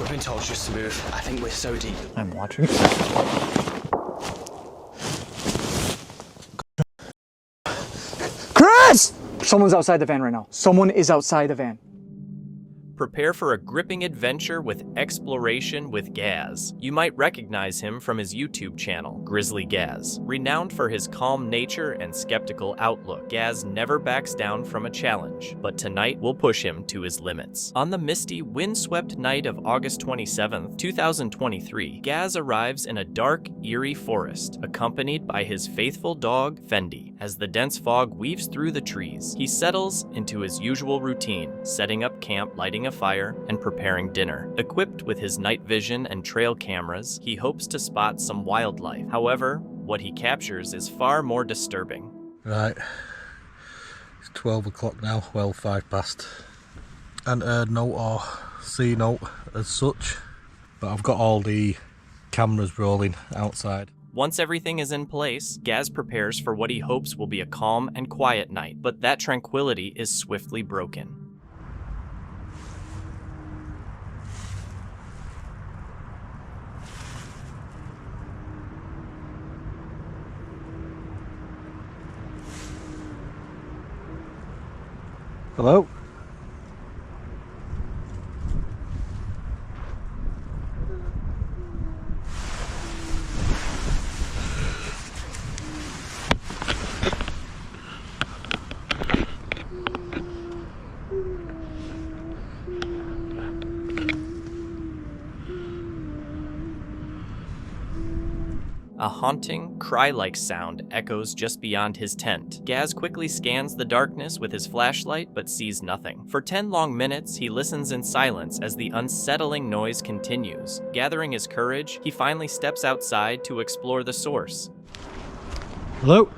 We've been told just to move. I think we're so deep. I'm watching. Chris! Someone's outside the van right now. Someone is outside the van. Prepare for a gripping adventure with exploration with Gaz. You might recognize him from his YouTube channel, Grizzly Gaz. Renowned for his calm nature and skeptical outlook, Gaz never backs down from a challenge, but tonight will push him to his limits. On the misty, windswept night of August 27th, 2023, Gaz arrives in a dark, eerie forest, accompanied by his faithful dog, Fendi. As the dense fog weaves through the trees, he settles into his usual routine, setting up camp, lighting a fire, and preparing dinner. Equipped with his night vision and trail cameras, he hopes to spot some wildlife. However, what he captures is far more disturbing. Right, it's 12 o'clock now, well 5 past. And a note or C note as such, but I've got all the cameras rolling outside. Once everything is in place, Gaz prepares for what he hopes will be a calm and quiet night, but that tranquility is swiftly broken. Hello? A haunting, cry-like sound echoes just beyond his tent. Gaz quickly scans the darkness with his flashlight, but sees nothing. For 10 long minutes, he listens in silence as the unsettling noise continues. Gathering his courage, he finally steps outside to explore the source. Hello?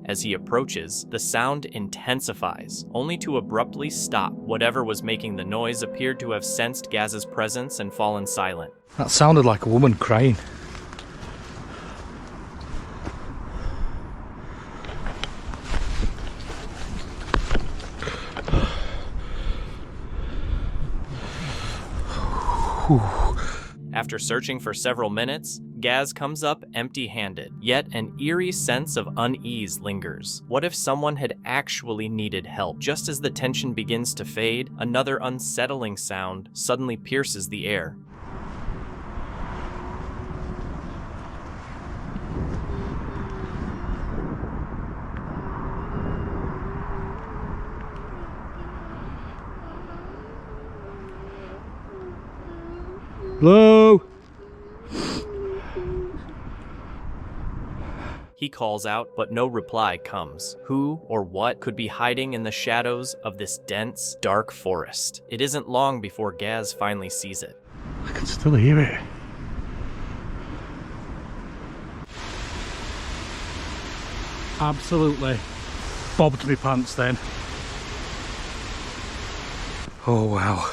As he approaches, the sound intensifies, only to abruptly stop. Whatever was making the noise appeared to have sensed Gaz's presence and fallen silent. That sounded like a woman crying. After searching for several minutes, Gaz comes up empty-handed, yet an eerie sense of unease lingers. What if someone had actually needed help? Just as the tension begins to fade, another unsettling sound suddenly pierces the air. Hello? He calls out, but no reply comes. Who or what could be hiding in the shadows of this dense, dark forest? It isn't long before Gaz finally sees it. I can still hear it. Absolutely bobbed me pants then. Oh wow.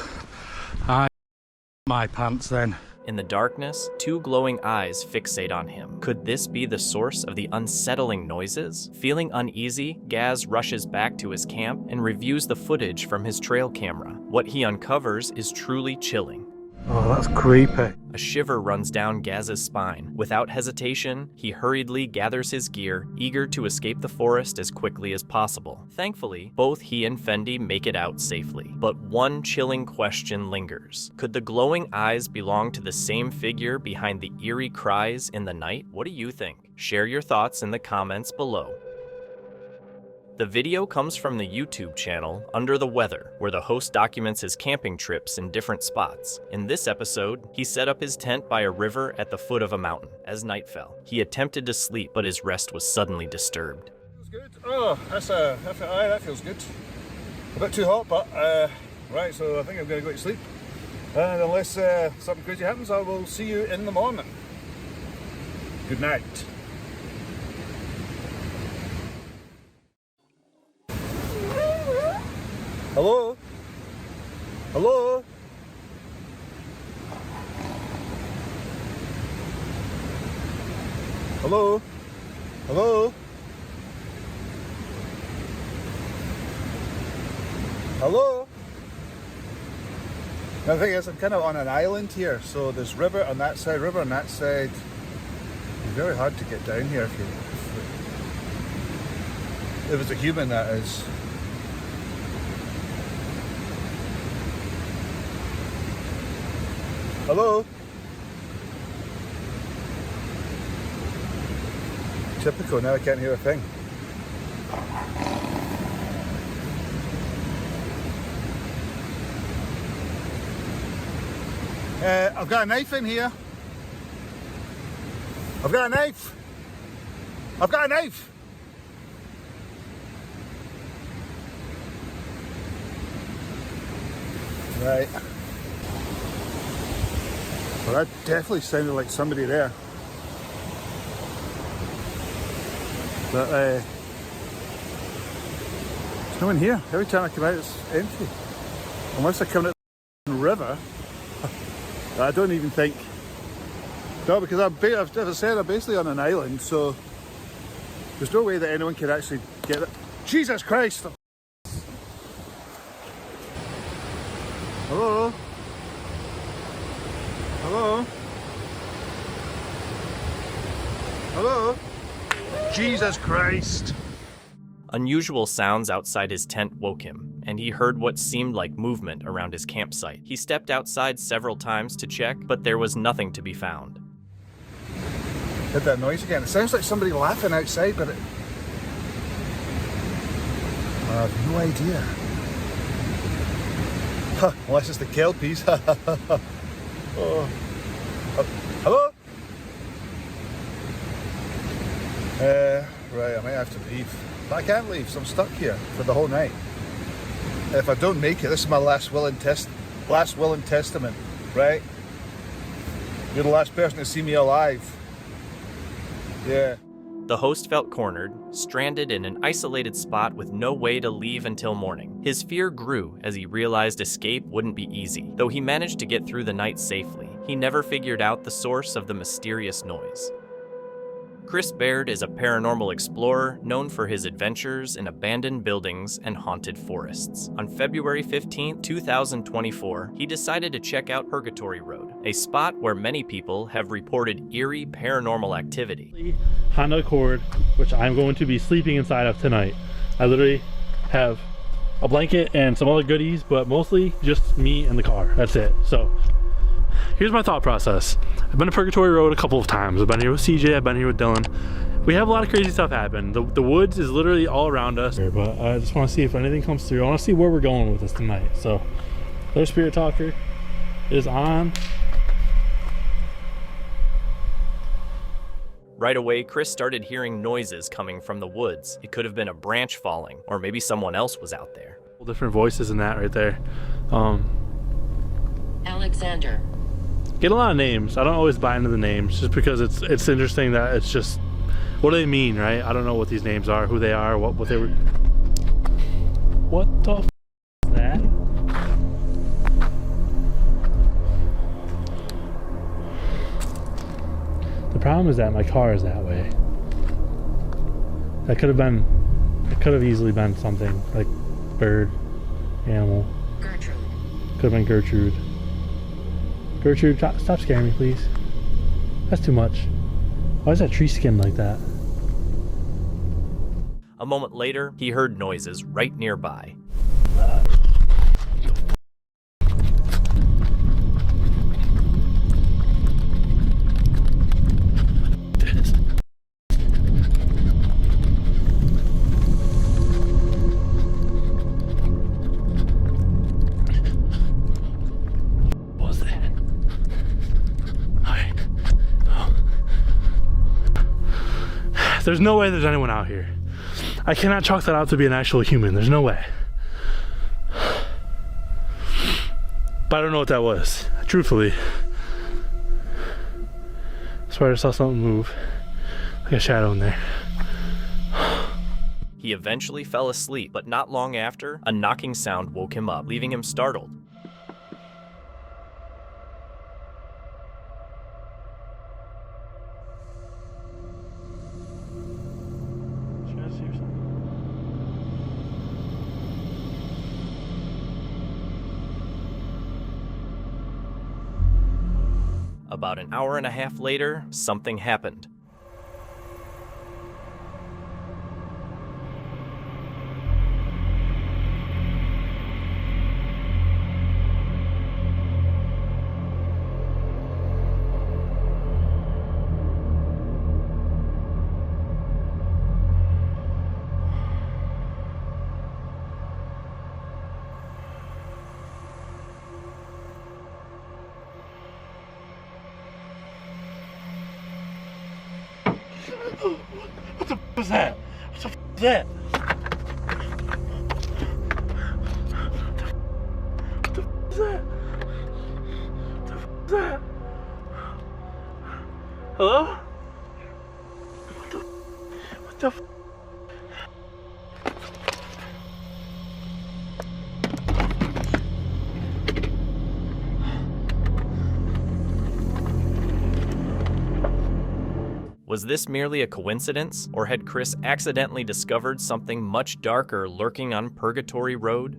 My pants then. In the darkness, 2 glowing eyes fixate on him. Could this be the source of the unsettling noises? Feeling uneasy, Gaz rushes back to his camp and reviews the footage from his trail camera. What he uncovers is truly chilling. Oh, that's creepy. A shiver runs down Gaz's spine. Without hesitation, he hurriedly gathers his gear, eager to escape the forest as quickly as possible. Thankfully, both he and Fendi make it out safely. But one chilling question lingers. Could the glowing eyes belong to the same figure behind the eerie cries in the night? What do you think? Share your thoughts in the comments below. The video comes from the YouTube channel Under the Weather, where the host documents his camping trips in different spots. In this episode, he set up his tent by a river at the foot of a mountain. As night fell, he attempted to sleep, but his rest was suddenly disturbed. Feels good. Oh, that feels good. A bit too hot, but right, so I think I'm going to go to sleep. And unless something crazy happens, I will see you in the morning. Good night. Hello? Hello? Hello? Hello? Hello? Now the thing is, I'm kind of on an island here, so there's river on that side, river on that side. It's very hard to get down here if it's a human, that is. Hello? Typical, now I can't hear a thing. I've got a knife in here. I've got a knife. I've got a knife. Right. Well, that definitely sounded like somebody there. But there's no one here. Every time I come out, it's empty. Unless I come out the river. I don't even think. No, because as I said, I'm basically on an island, so there's no way that anyone could actually get it. Jesus Christ! Hello? Hello? Hello? Jesus Christ! Unusual sounds outside his tent woke him, and he heard what seemed like movement around his campsite. He stepped outside several times to check, but there was nothing to be found. Heard that noise again. It sounds like somebody laughing outside, but I have no idea. Huh, unless it's the kelpies. Oh. Hello? Right, I might have to leave. But I can't leave, so I'm stuck here for the whole night. If I don't make it, this is my last will and testament, right? You're the last person to see me alive. Yeah. The host felt cornered, stranded in an isolated spot with no way to leave until morning. His fear grew as he realized escape wouldn't be easy. Though he managed to get through the night safely, he never figured out the source of the mysterious noise. Chris Baird is a paranormal explorer known for his adventures in abandoned buildings and haunted forests. On February 15, 2024, he decided to check out Purgatory Road, a spot where many people have reported eerie paranormal activity. Honda Accord, which I'm going to be sleeping inside of tonight. I literally have a blanket and some other goodies, but mostly just me and the car. That's it. So here's my thought process. I've been to Purgatory Road a couple of times. I've been here with CJ, I've been here with Dylan. We have a lot of crazy stuff happen. The woods is literally all around us. But I just want to see if anything comes through. I want to see where we're going with this tonight. So their Spirit Talker is on. Right away, Chris started hearing noises coming from the woods. It could have been a branch falling, or maybe someone else was out there. Different voices in that right there. Alexander. Get a lot of names. I don't always buy into the names just because it's interesting that it's just, what do they mean, right? I don't know what these names are, who they are, what they were. What the f is that? The problem is that my car is that way. That could have easily been something like bird, animal. Gertrude. Could have been Gertrude. Gertrude, stop scaring me, please. That's too much. Why is that tree skinned like that? A moment later, he heard noises right nearby. There's no way there's anyone out here. I cannot chalk that out to be an actual human. There's no way. But I don't know what that was. Truthfully. I swear I saw something move. Like a shadow in there. He eventually fell asleep, but not long after, a knocking sound woke him up, leaving him startled. About an hour and a half later, something happened. What the f was that? What the f was that? What the f was that? What the f was that? Hello? What the f? Was this merely a coincidence, or had Chris accidentally discovered something much darker lurking on Purgatory Road?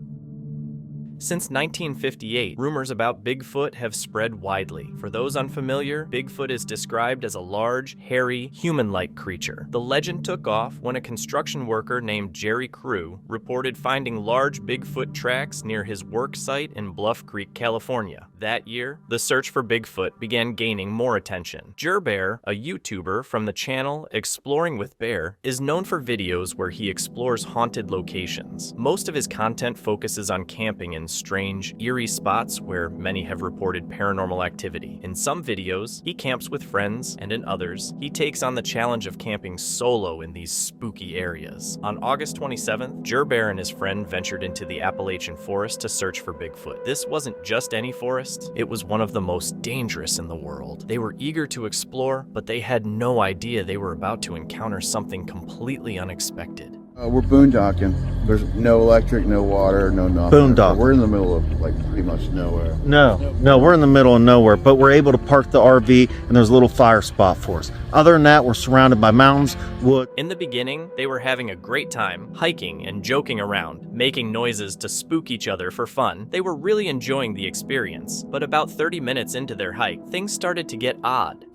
Since 1958, rumors about Bigfoot have spread widely. For those unfamiliar, Bigfoot is described as a large, hairy, human-like creature. The legend took off when a construction worker named Jerry Crew reported finding large Bigfoot tracks near his work site in Bluff Creek, California. That year, the search for Bigfoot began gaining more attention. Bear, a YouTuber from the channel Exploring with Bear, is known for videos where he explores haunted locations. Most of his content focuses on camping in strange, eerie spots where many have reported paranormal activity. In some videos, he camps with friends, and in others, he takes on the challenge of camping solo in these spooky areas. On August 27th, Bear and his friend ventured into the Appalachian forest to search for Bigfoot. This wasn't just any forest, it was one of the most dangerous in the world. They were eager to explore, but they had no idea they were about to encounter something completely unexpected. We're boondocking. There's no electric, no water, no nothing. Boondocking. We're in the middle of like pretty much nowhere. No, we're in the middle of nowhere, but we're able to park the RV and there's a little fire spot for us. Other than that, we're surrounded by mountains, wood. In the beginning, they were having a great time, hiking and joking around, making noises to spook each other for fun. They were really enjoying the experience, but about 30 minutes into their hike, things started to get odd.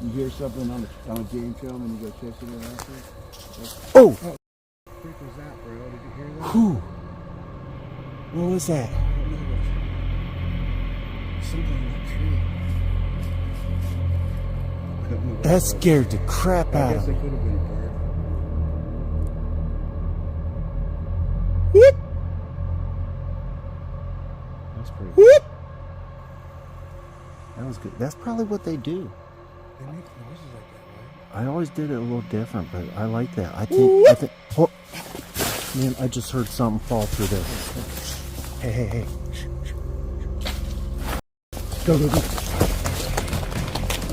You hear something on a game show and you go chase it after? Oh! What freak was that, bro? Did you hear that? Who? What was that? Something in that tree. That scared the crap I out guess of it me. could have been a bird. Whoop! That's pretty Whoop! That was good. That's probably what they do. They make noises like that, I always did it a little different, but I like that. I think, oh, man, I just heard something fall through there. Hey. Go.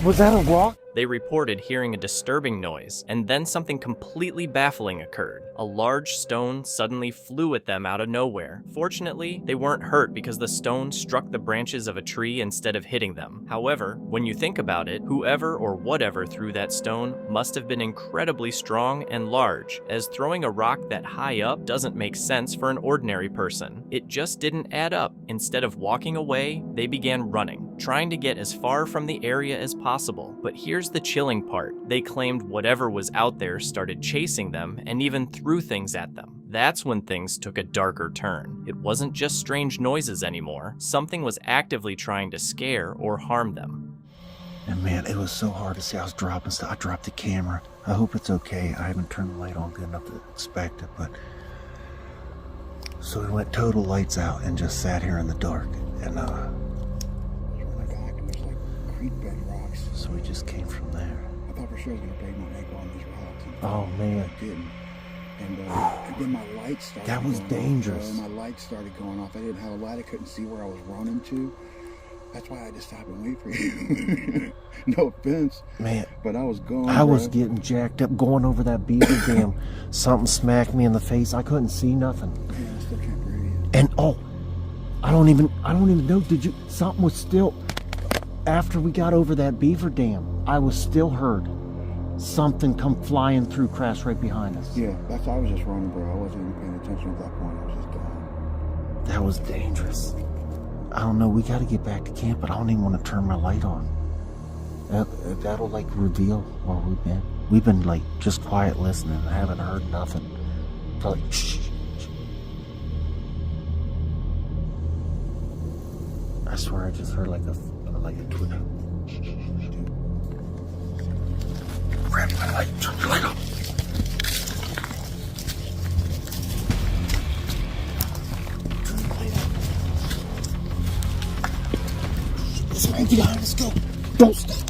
Was that a rock? They reported hearing a disturbing noise, and then something completely baffling occurred. A large stone suddenly flew at them out of nowhere. Fortunately, they weren't hurt because the stone struck the branches of a tree instead of hitting them. However, when you think about it, whoever or whatever threw that stone must have been incredibly strong and large, as throwing a rock that high up doesn't make sense for an ordinary person. It just didn't add up. Instead of walking away, they began running, trying to get as far from the area as possible. But here's the chilling part. They claimed whatever was out there started chasing them and even threw things at them. That's when things took a darker turn. It wasn't just strange noises anymore. Something was actively trying to scare or harm them. And man, it was so hard to see. I was dropping stuff. I dropped the camera. I hope it's okay. I haven't turned the light on good enough to inspect it, but... So we went total lights out and just sat here in the dark. And, Turn my back and there's like creek bed rocks. so we just came from there. I thought for sure I was going to break my ankle on these rocks. And Oh, man. I didn't. And then my light started That was going dangerous. Off, my light started going off. I didn't have a light. I couldn't see where I was running to. That's why I just stopped and wait for you. No offense. Man, But I was going. I was bro. getting jacked up going over that beaver dam. Something smacked me in the face. I couldn't see nothing. Man, I still can't breathe. And I don't even know. Something was still, after we got over that beaver dam, I was still heard something come flying through, crash right behind us. Yeah, I was just running, bro. I wasn't even paying attention at that point. I was just gone. That was dangerous. I don't know, we gotta get back to camp, but I don't even want to turn my light on. That'll like reveal where we've been. We've been like just quiet listening. I haven't heard nothing. So, like, shh. I swear I just heard like a twitter. Grab my light, turn your light on. Turn the light on. Let's man, get out, let's go. Don't stop.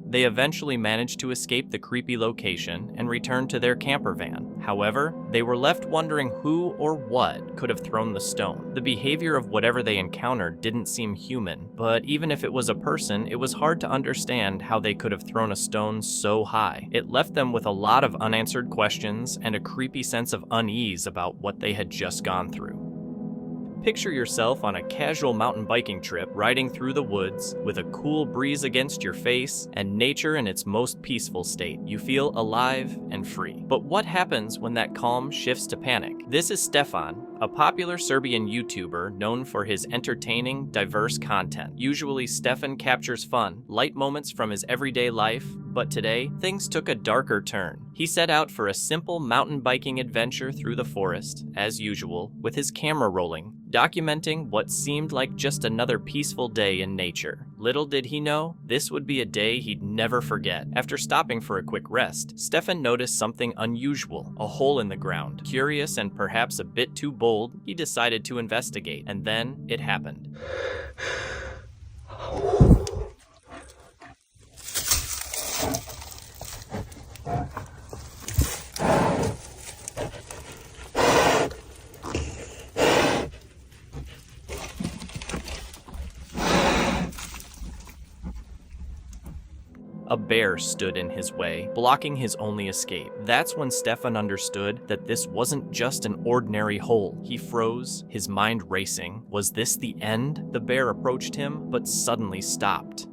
They eventually managed to escape the creepy location and return to their camper van. However, they were left wondering who or what could have thrown the stone. The behavior of whatever they encountered didn't seem human, but even if it was a person, it was hard to understand how they could have thrown a stone so high. It left them with a lot of unanswered questions and a creepy sense of unease about what they had just gone through. Picture yourself on a casual mountain biking trip, riding through the woods with a cool breeze against your face and nature in its most peaceful state. You feel alive and free. But what happens when that calm shifts to panic? This is Stefan, a popular Serbian YouTuber known for his entertaining, diverse content. Usually Stefan captures fun, light moments from his everyday life, but today, things took a darker turn. He set out for a simple mountain biking adventure through the forest, as usual, with his camera rolling, documenting what seemed like just another peaceful day in nature. Little did he know, this would be a day he'd never forget. After stopping for a quick rest, Stefan noticed something unusual, a hole in the ground. Curious and perhaps a bit too bold, he decided to investigate, and then it happened. A bear stood in his way, blocking his only escape. That's when Stefan understood that this wasn't just an ordinary hole. He froze, his mind racing. Was this the end? The bear approached him, but suddenly stopped.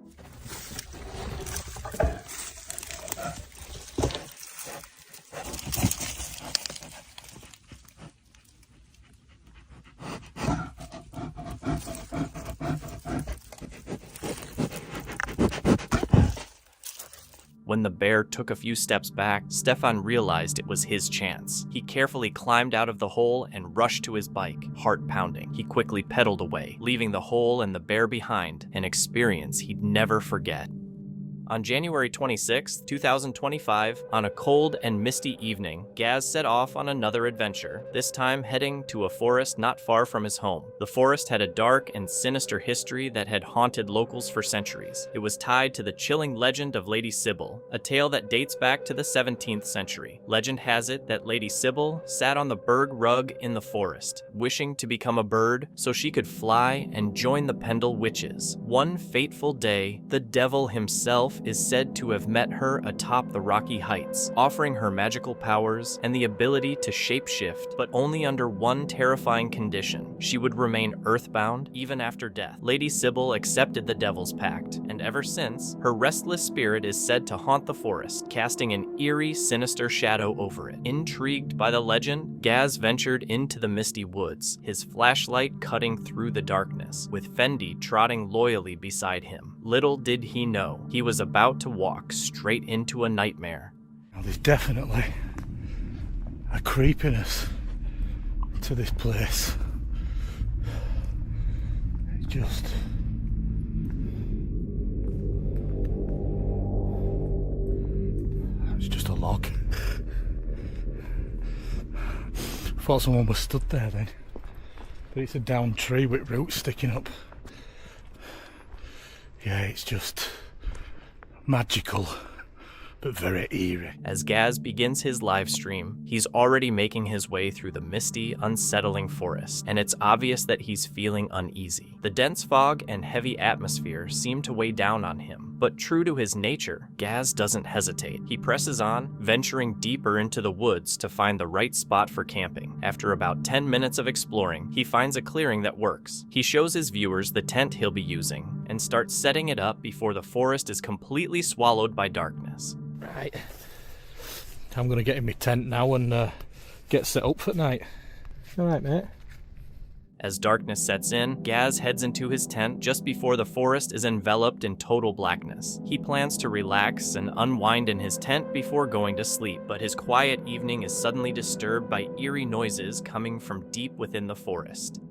When the bear took a few steps back, Stefan realized it was his chance. He carefully climbed out of the hole and rushed to his bike, heart pounding. He quickly pedaled away, leaving the hole and the bear behind, an experience he'd never forget. On January 26, 2025, on a cold and misty evening, Gaz set off on another adventure, this time heading to a forest not far from his home. The forest had a dark and sinister history that had haunted locals for centuries. It was tied to the chilling legend of Lady Cibil, a tale that dates back to the 17th century. Legend has it that Lady Cibil sat on the berg rug in the forest, wishing to become a bird so she could fly and join the Pendle witches. One fateful day, the devil himself is said to have met her atop the rocky heights, offering her magical powers and the ability to shapeshift, but only under one terrifying condition. She would remain earthbound even after death. Lady Cibil accepted the devil's pact, and ever since, her restless spirit is said to haunt the forest, casting an eerie, sinister shadow over it. Intrigued by the legend, Gaz ventured into the misty woods, his flashlight cutting through the darkness, with Fendi trotting loyally beside him. Little did he know, he was about to walk straight into a nightmare. Now there's definitely a creepiness to this place. It's just a log. Thought someone was stood there then, but it's a downed tree with roots sticking up. Yeah, it's just magical but very eerie. As Gaz begins his live stream, he's already making his way through the misty, unsettling forest, and it's obvious that he's feeling uneasy. The dense fog and heavy atmosphere seem to weigh down on him, but true to his nature, Gaz doesn't hesitate. He presses on, venturing deeper into the woods to find the right spot for camping. After about 10 minutes of exploring, he finds a clearing that works. He shows his viewers the tent he'll be using, and starts setting it up before the forest is completely swallowed by darkness. Right, I'm gonna get in my tent now and get set up for night. Alright, mate. As darkness sets in, Gaz heads into his tent just before the forest is enveloped in total blackness. He plans to relax and unwind in his tent before going to sleep, but his quiet evening is suddenly disturbed by eerie noises coming from deep within the forest.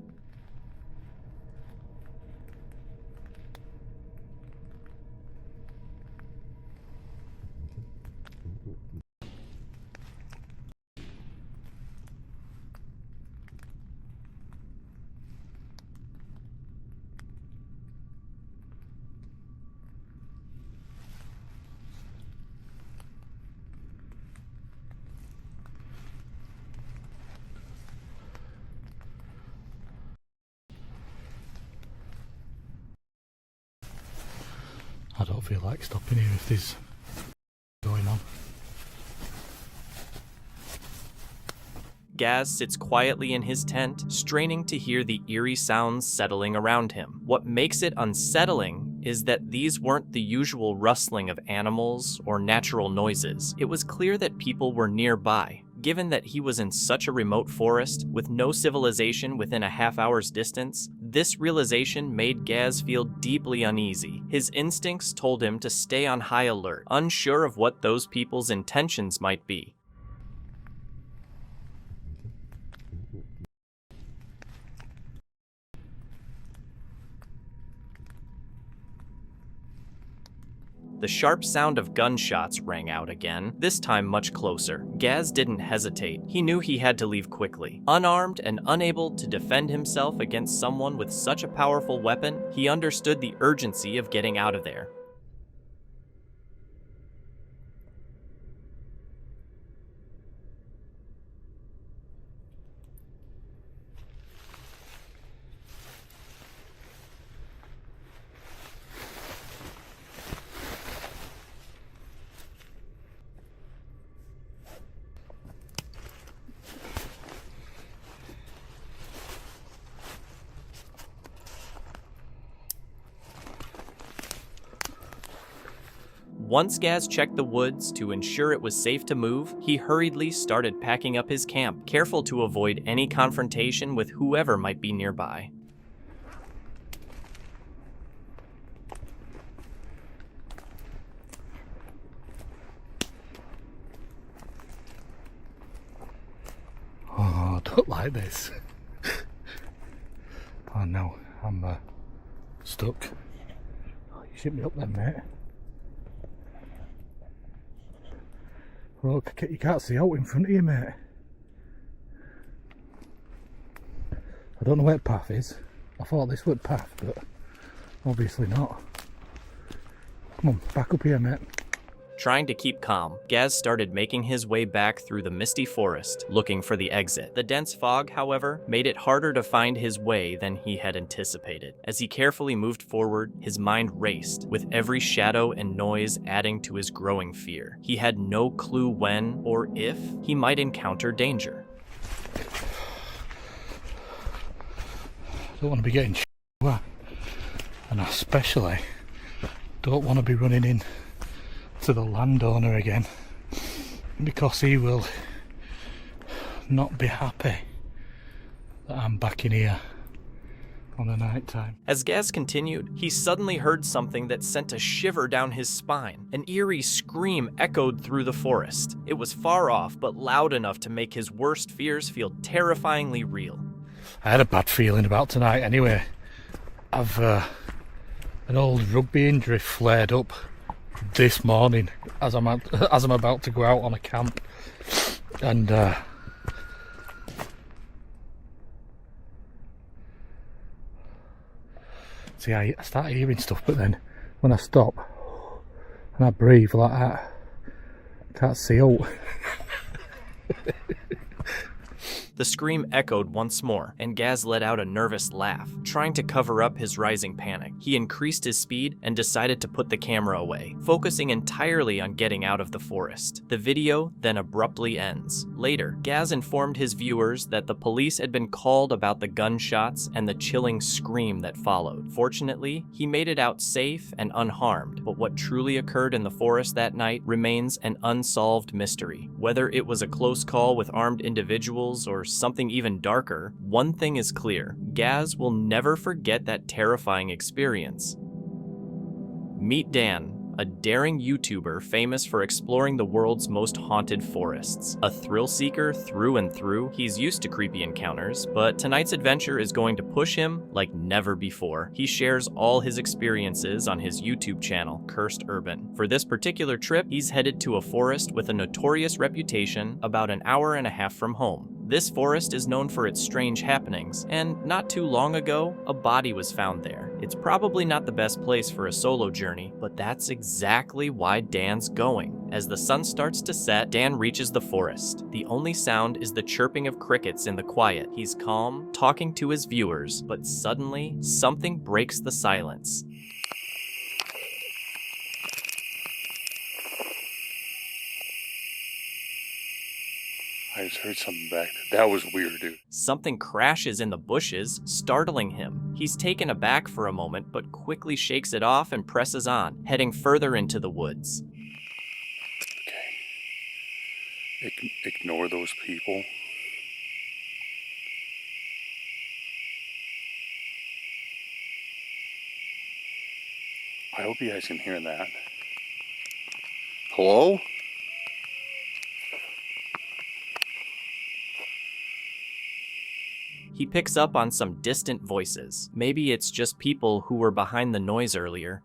I don't feel like stopping here if there's going on. Gaz sits quietly in his tent, straining to hear the eerie sounds settling around him. What makes it unsettling is that these weren't the usual rustling of animals or natural noises. It was clear that people were nearby. Given that he was in such a remote forest, with no civilization within a half-hour's distance, this realization made Gaz feel deeply uneasy. His instincts told him to stay on high alert, unsure of what those people's intentions might be. The sharp sound of gunshots rang out again, this time much closer. Gaz didn't hesitate. He knew he had to leave quickly. Unarmed and unable to defend himself against someone with such a powerful weapon, he understood the urgency of getting out of there. Once Gaz checked the woods to ensure it was safe to move, he hurriedly started packing up his camp, careful to avoid any confrontation with whoever might be nearby. Oh, I don't like this. Oh no, I'm stuck. Oh, you should be up there, mate. Look, you can't see out in front of you, mate. I don't know where the path is. I thought this was the path, but obviously not. Come on, back up here, mate. Trying to keep calm, Gaz started making his way back through the misty forest, looking for the exit. The dense fog, however, made it harder to find his way than he had anticipated. As he carefully moved forward, his mind raced, with every shadow and noise adding to his growing fear. He had no clue when or if he might encounter danger. I don't want to be getting and I especially don't want to be running in to the landowner again, because he will not be happy that I'm back in here on the night time. As Gaz continued, he suddenly heard something that sent a shiver down his spine. An eerie scream echoed through the forest. It was far off, but loud enough to make his worst fears feel terrifyingly real. I had a bad feeling about tonight anyway. I've an old rugby injury flared up this morning as I'm about to go out on a camp, and see, I start hearing stuff, but then when I stop and I breathe like that, Can't see out. The scream echoed once more, and Gaz let out a nervous laugh, trying to cover up his rising panic. He increased his speed and decided to put the camera away, focusing entirely on getting out of the forest. The video then abruptly ends. Later, Gaz informed his viewers that the police had been called about the gunshots and the chilling scream that followed. Fortunately, he made it out safe and unharmed, but what truly occurred in the forest that night remains an unsolved mystery. Whether it was a close call with armed individuals or something even darker, one thing is clear: Gaz will never forget that terrifying experience. Meet Dan, a daring YouTuber famous for exploring the world's most haunted forests. A thrill seeker through and through, he's used to creepy encounters, but tonight's adventure is going to push him like never before. He shares all his experiences on his YouTube channel, Cursed Urban. For this particular trip, he's headed to a forest with a notorious reputation about an hour and a half from home. This forest is known for its strange happenings, and not too long ago, a body was found there. It's probably not the best place for a solo journey, but that's exactly why Dan's going. As the sun starts to set, Dan reaches the forest. The only sound is the chirping of crickets in the quiet. He's calm, talking to his viewers, but suddenly, something breaks the silence. I just heard something back there. That was weird, dude. Something crashes in the bushes, startling him. He's taken aback for a moment, but quickly shakes it off and presses on, heading further into the woods. Okay. Ignore those people. I hope you guys can hear that. Hello? He picks up on some distant voices. Maybe it's just people who were behind the noise earlier.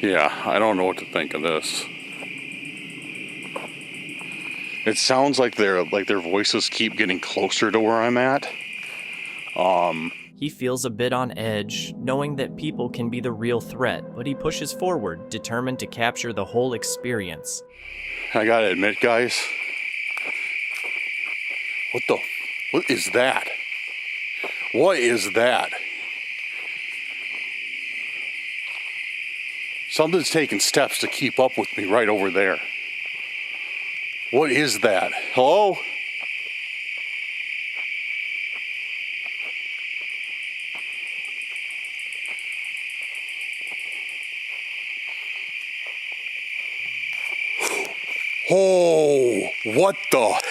Yeah, I don't know what to think of this. It sounds like their voices keep getting closer to where I'm at. He feels a bit on edge, knowing that people can be the real threat, but he pushes forward, determined to capture the whole experience. I gotta admit, guys, what is that? What is that? Something's taking steps to keep up with me right over there. What is that? Hello? Oh, what the?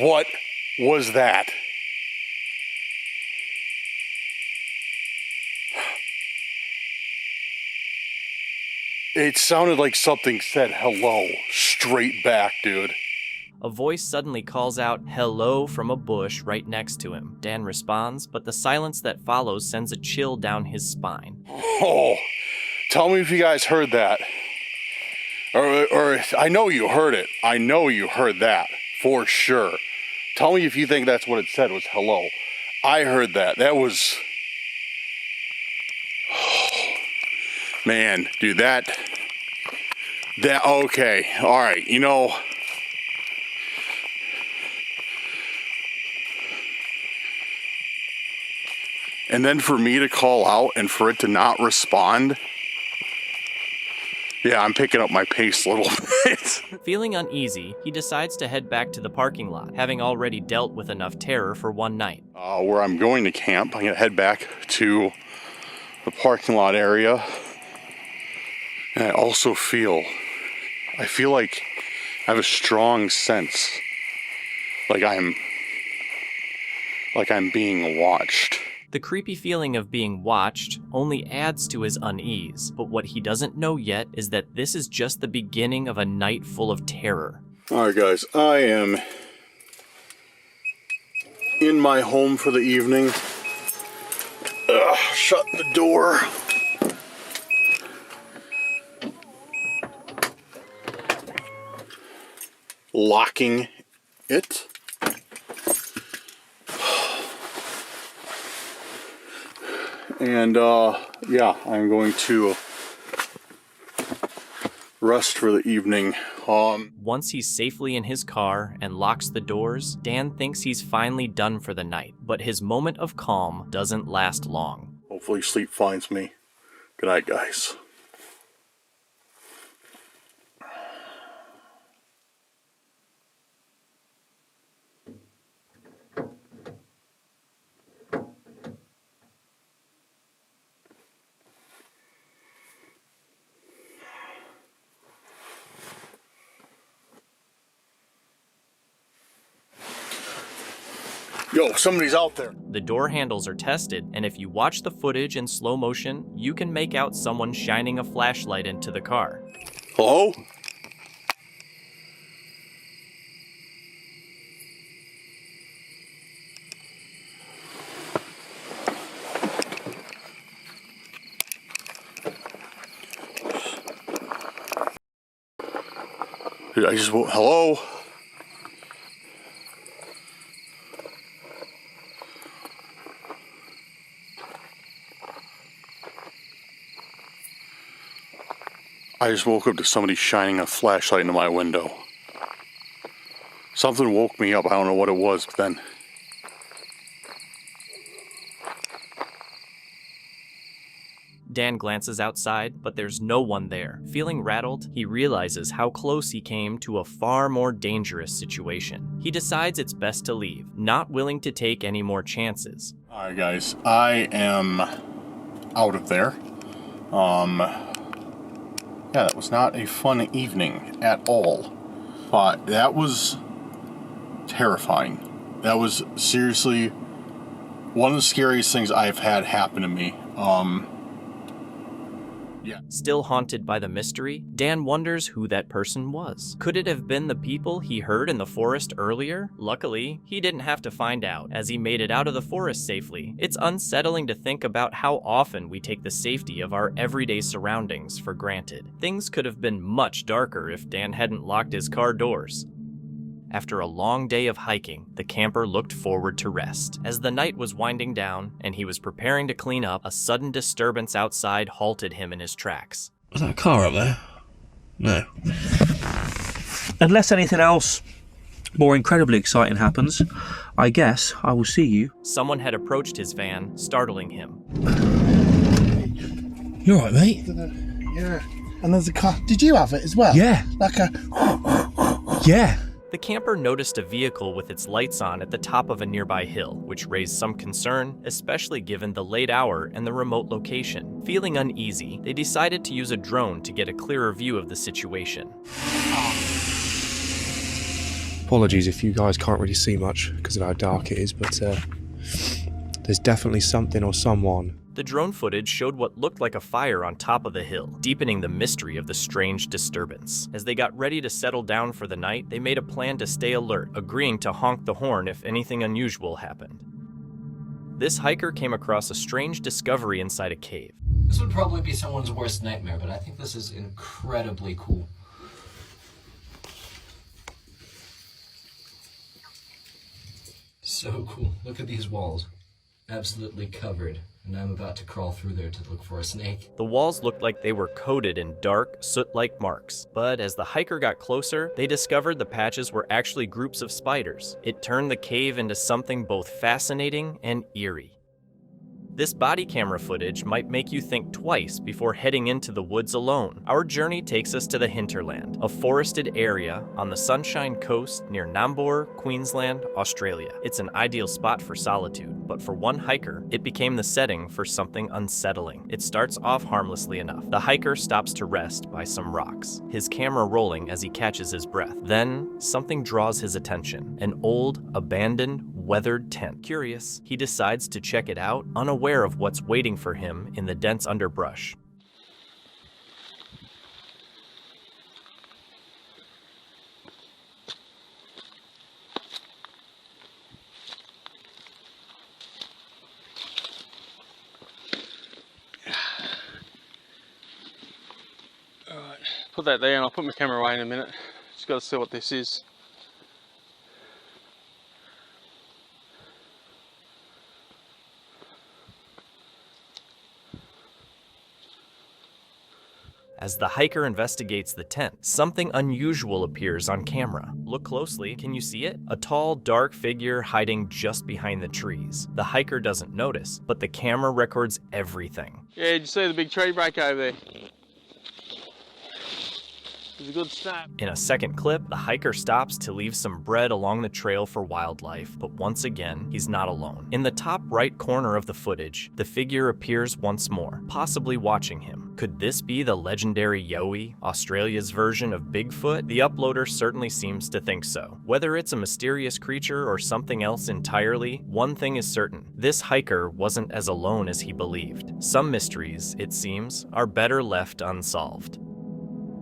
What was that? It sounded like something said hello straight back, dude. A voice suddenly calls out hello from a bush right next to him. Dan responds, but the silence that follows sends a chill down his spine. Oh, tell me if you guys heard that. Or I know you heard it. I know you heard that for sure. Tell me if you think that's what it said was hello. I heard that. That was... Man, dude, that, okay, all right, you know, and then for me to call out and for it to not respond, yeah, I'm picking up my pace a little bit. Feeling uneasy, he decides to head back to the parking lot, having already dealt with enough terror for one night. Where I'm going to camp, I'm gonna head back to the parking lot area. And I also feel like I have a strong sense like I'm being watched. The creepy feeling of being watched only adds to his unease, but what he doesn't know yet is that this is just the beginning of a night full of terror. Alright guys, I am in my home for the evening. Shut the door. Locking it. and yeah, I'm going to rest for the evening. Once he's safely in his car and locks the doors, Dan thinks he's finally done for the night, but his moment of calm doesn't last long. Hopefully sleep finds me. Good night, guys. Yo, somebody's out there. The door handles are tested, and if you watch the footage in slow motion, you can make out someone shining a flashlight into the car. Hello? I just woke. Hello? I just woke up to somebody shining a flashlight into my window. Something woke me up. I don't know what it was, but then. Dan glances outside, but there's no one there. Feeling rattled, he realizes how close he came to a far more dangerous situation. He decides it's best to leave, not willing to take any more chances. Alright guys, I am out of there. Yeah, that was not a fun evening at all. But that was terrifying. That was seriously one of the scariest things I've had happen to me. Yeah. Still haunted by the mystery, Dan wonders who that person was. Could it have been the people he heard in the forest earlier? Luckily, he didn't have to find out, as he made it out of the forest safely. It's unsettling to think about how often we take the safety of our everyday surroundings for granted. Things could have been much darker if Dan hadn't locked his car doors. After a long day of hiking, the camper looked forward to rest. As the night was winding down and he was preparing to clean up, a sudden disturbance outside halted him in his tracks. Was that a car up there? No. Unless anything else more incredibly exciting happens, I guess I will see you. Someone had approached his van, startling him. You alright, mate? Yeah. And there's a car. Did you have it as well? Yeah. Like a... Yeah. The camper noticed a vehicle with its lights on at the top of a nearby hill, which raised some concern, especially given the late hour and the remote location. Feeling uneasy, they decided to use a drone to get a clearer view of the situation. Apologies if you guys can't really see much because of how dark it is, but there's definitely something or someone. The drone footage showed what looked like a fire on top of the hill, deepening the mystery of the strange disturbance. As they got ready to settle down for the night, they made a plan to stay alert, agreeing to honk the horn if anything unusual happened. This hiker came across a strange discovery inside a cave. This would probably be someone's worst nightmare, but I think this is incredibly cool. So cool. Look at these walls. Absolutely covered. And I'm about to crawl through there to look for a snake. The walls looked like they were coated in dark, soot-like marks. But as the hiker got closer, they discovered the patches were actually groups of spiders. It turned the cave into something both fascinating and eerie. This body camera footage might make you think twice before heading into the woods alone. Our journey takes us to the hinterland, a forested area on the Sunshine Coast near Nambour, Queensland, Australia. It's an ideal spot for solitude, but for one hiker, it became the setting for something unsettling. It starts off harmlessly enough. The hiker stops to rest by some rocks, his camera rolling as he catches his breath. Then, something draws his attention, an old, abandoned, weathered tent. Curious, he decides to check it out, unaware of what's waiting for him in the dense underbrush. Alright, put that there and I'll put my camera away in a minute. Just got to see what this is. As the hiker investigates the tent, something unusual appears on camera. Look closely, can you see it? A tall, dark figure hiding just behind the trees. The hiker doesn't notice, but the camera records everything. Yeah, did you see the big tree break over there? It was a good snap. In a second clip, the hiker stops to leave some bread along the trail for wildlife, but once again, he's not alone. In the top right corner of the footage, the figure appears once more, possibly watching him. Could this be the legendary Yowie, Australia's version of Bigfoot? The uploader certainly seems to think so. Whether it's a mysterious creature or something else entirely, one thing is certain. This hiker wasn't as alone as he believed. Some mysteries, it seems, are better left unsolved.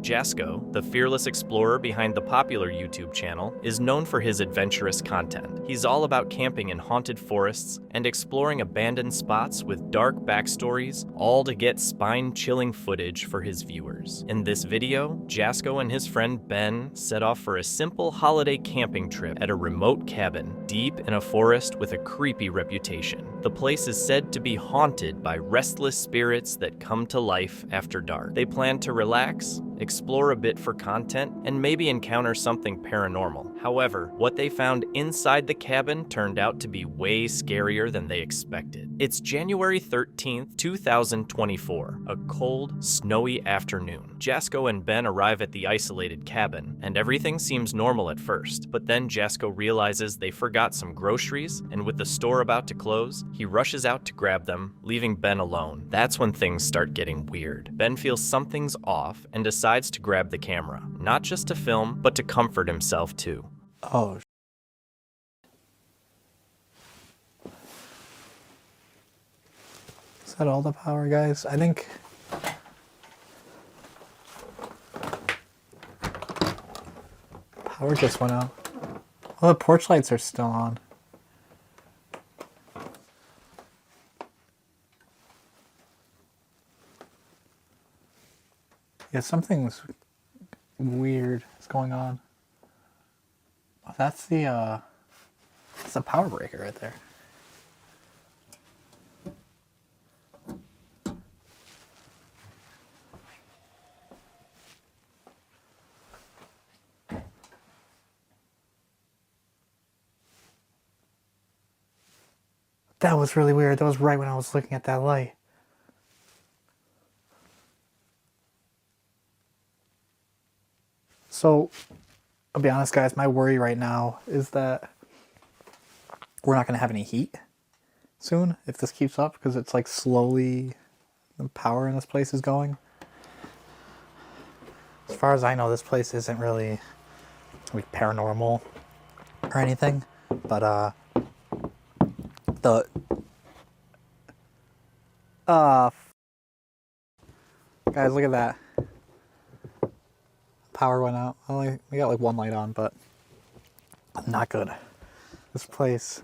Jasko, the fearless explorer behind the popular YouTube channel, is known for his adventurous content. He's all about camping in haunted forests and exploring abandoned spots with dark backstories, all to get spine-chilling footage for his viewers. In this video, Jasko and his friend Ben set off for a simple holiday camping trip at a remote cabin deep in a forest with a creepy reputation. The place is said to be haunted by restless spirits that come to life after dark. They plan to relax, explore a bit for content, and maybe encounter something paranormal. However, what they found inside the cabin turned out to be way scarier than they expected. It's January 13th, 2024, a cold, snowy afternoon. Jasko and Ben arrive at the isolated cabin, and everything seems normal at first, but then Jasko realizes they forgot some groceries, and with the store about to close, he rushes out to grab them, leaving Ben alone. That's when things start getting weird. Ben feels something's off and decides to grab the camera, not just to film, but to comfort himself too. Oh, is that all the power, guys? I think power just went out. Well, the porch lights are still on. Yeah, something's weird is going on. Oh, that's the power breaker right there. That was really weird. That was right when I was looking at that light. So, I'll be honest, guys, my worry right now is that we're not going to have any heat soon if this keeps up, because it's like slowly the power in this place is going. As far as I know, this place isn't really like paranormal or anything, but guys, look at that. Power went out. We got like one light on, but not good. This place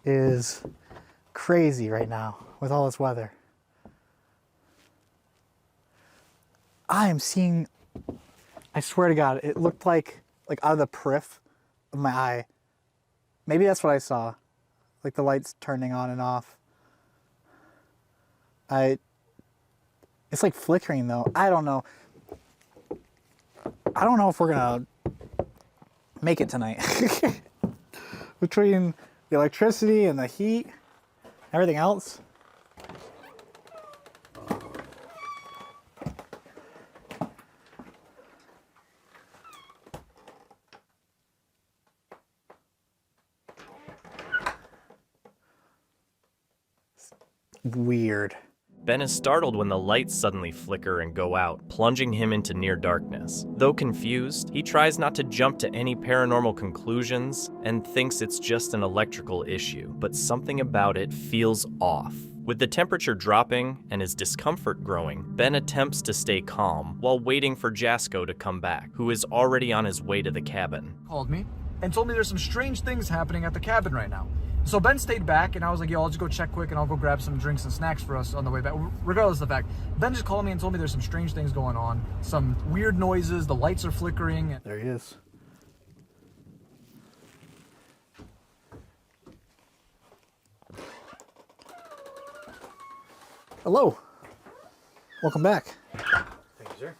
is crazy right now with all this weather. I am seeing, I swear to God, it looked like out of the periphery of my eye. Maybe that's what I saw. Like the lights turning on and off. It's like flickering though. I don't know. I don't know if we're gonna make it tonight. Between the electricity and the heat, everything else. Weird. Ben is startled when the lights suddenly flicker and go out, plunging him into near darkness. Though confused, he tries not to jump to any paranormal conclusions and thinks it's just an electrical issue, but something about it feels off. With the temperature dropping and his discomfort growing, Ben attempts to stay calm while waiting for Jasko to come back, who is already on his way to the cabin. Called me and told me there's some strange things happening at the cabin right now. So Ben stayed back, and I was like, yo, I'll just go check quick, and I'll go grab some drinks and snacks for us on the way back. Regardless of the fact, Ben just called me and told me there's some strange things going on, some weird noises, the lights are flickering. There he is. Hello. Welcome back. Thank you, sir.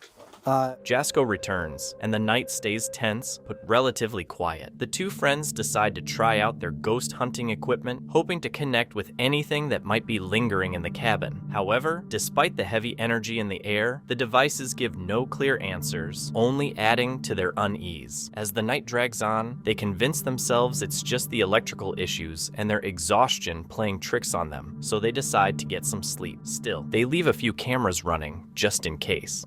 Jasko returns, and the night stays tense, but relatively quiet. The two friends decide to try out their ghost hunting equipment, hoping to connect with anything that might be lingering in the cabin. However, despite the heavy energy in the air, the devices give no clear answers, only adding to their unease. As the night drags on, they convince themselves it's just the electrical issues and their exhaustion playing tricks on them, so they decide to get some sleep. Still, they leave a few cameras running, just in case.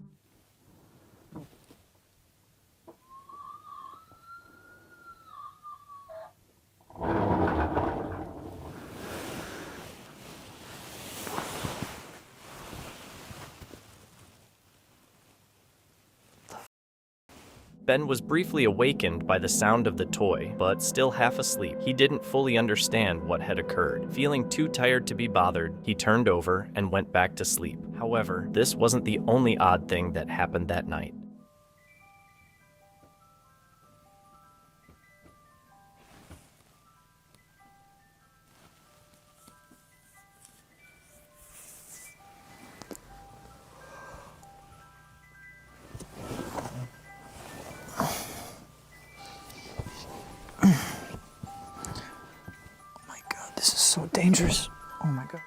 Ben was briefly awakened by the sound of the toy, but still half asleep. He didn't fully understand what had occurred. Feeling too tired to be bothered, he turned over and went back to sleep. However, this wasn't the only odd thing that happened that night. This is so dangerous. Oh my god.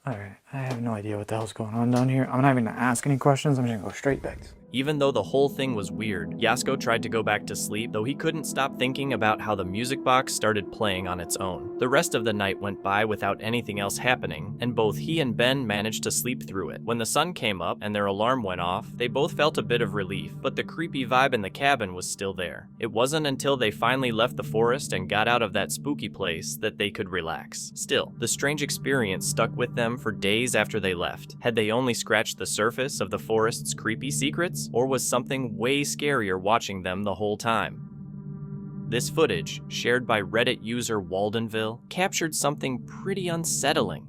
Alright, I have no idea what the hell's going on down here. I'm not even gonna ask any questions, I'm just gonna go straight back. Even though the whole thing was weird, Jasko tried to go back to sleep, though he couldn't stop thinking about how the music box started playing on its own. The rest of the night went by without anything else happening, and both he and Ben managed to sleep through it. When the sun came up and their alarm went off, they both felt a bit of relief, but the creepy vibe in the cabin was still there. It wasn't until they finally left the forest and got out of that spooky place that they could relax. Still, the strange experience stuck with them for days after they left. Had they only scratched the surface of the forest's creepy secrets? Or was something way scarier watching them the whole time? This footage, shared by Reddit user Waldenville, captured something pretty unsettling.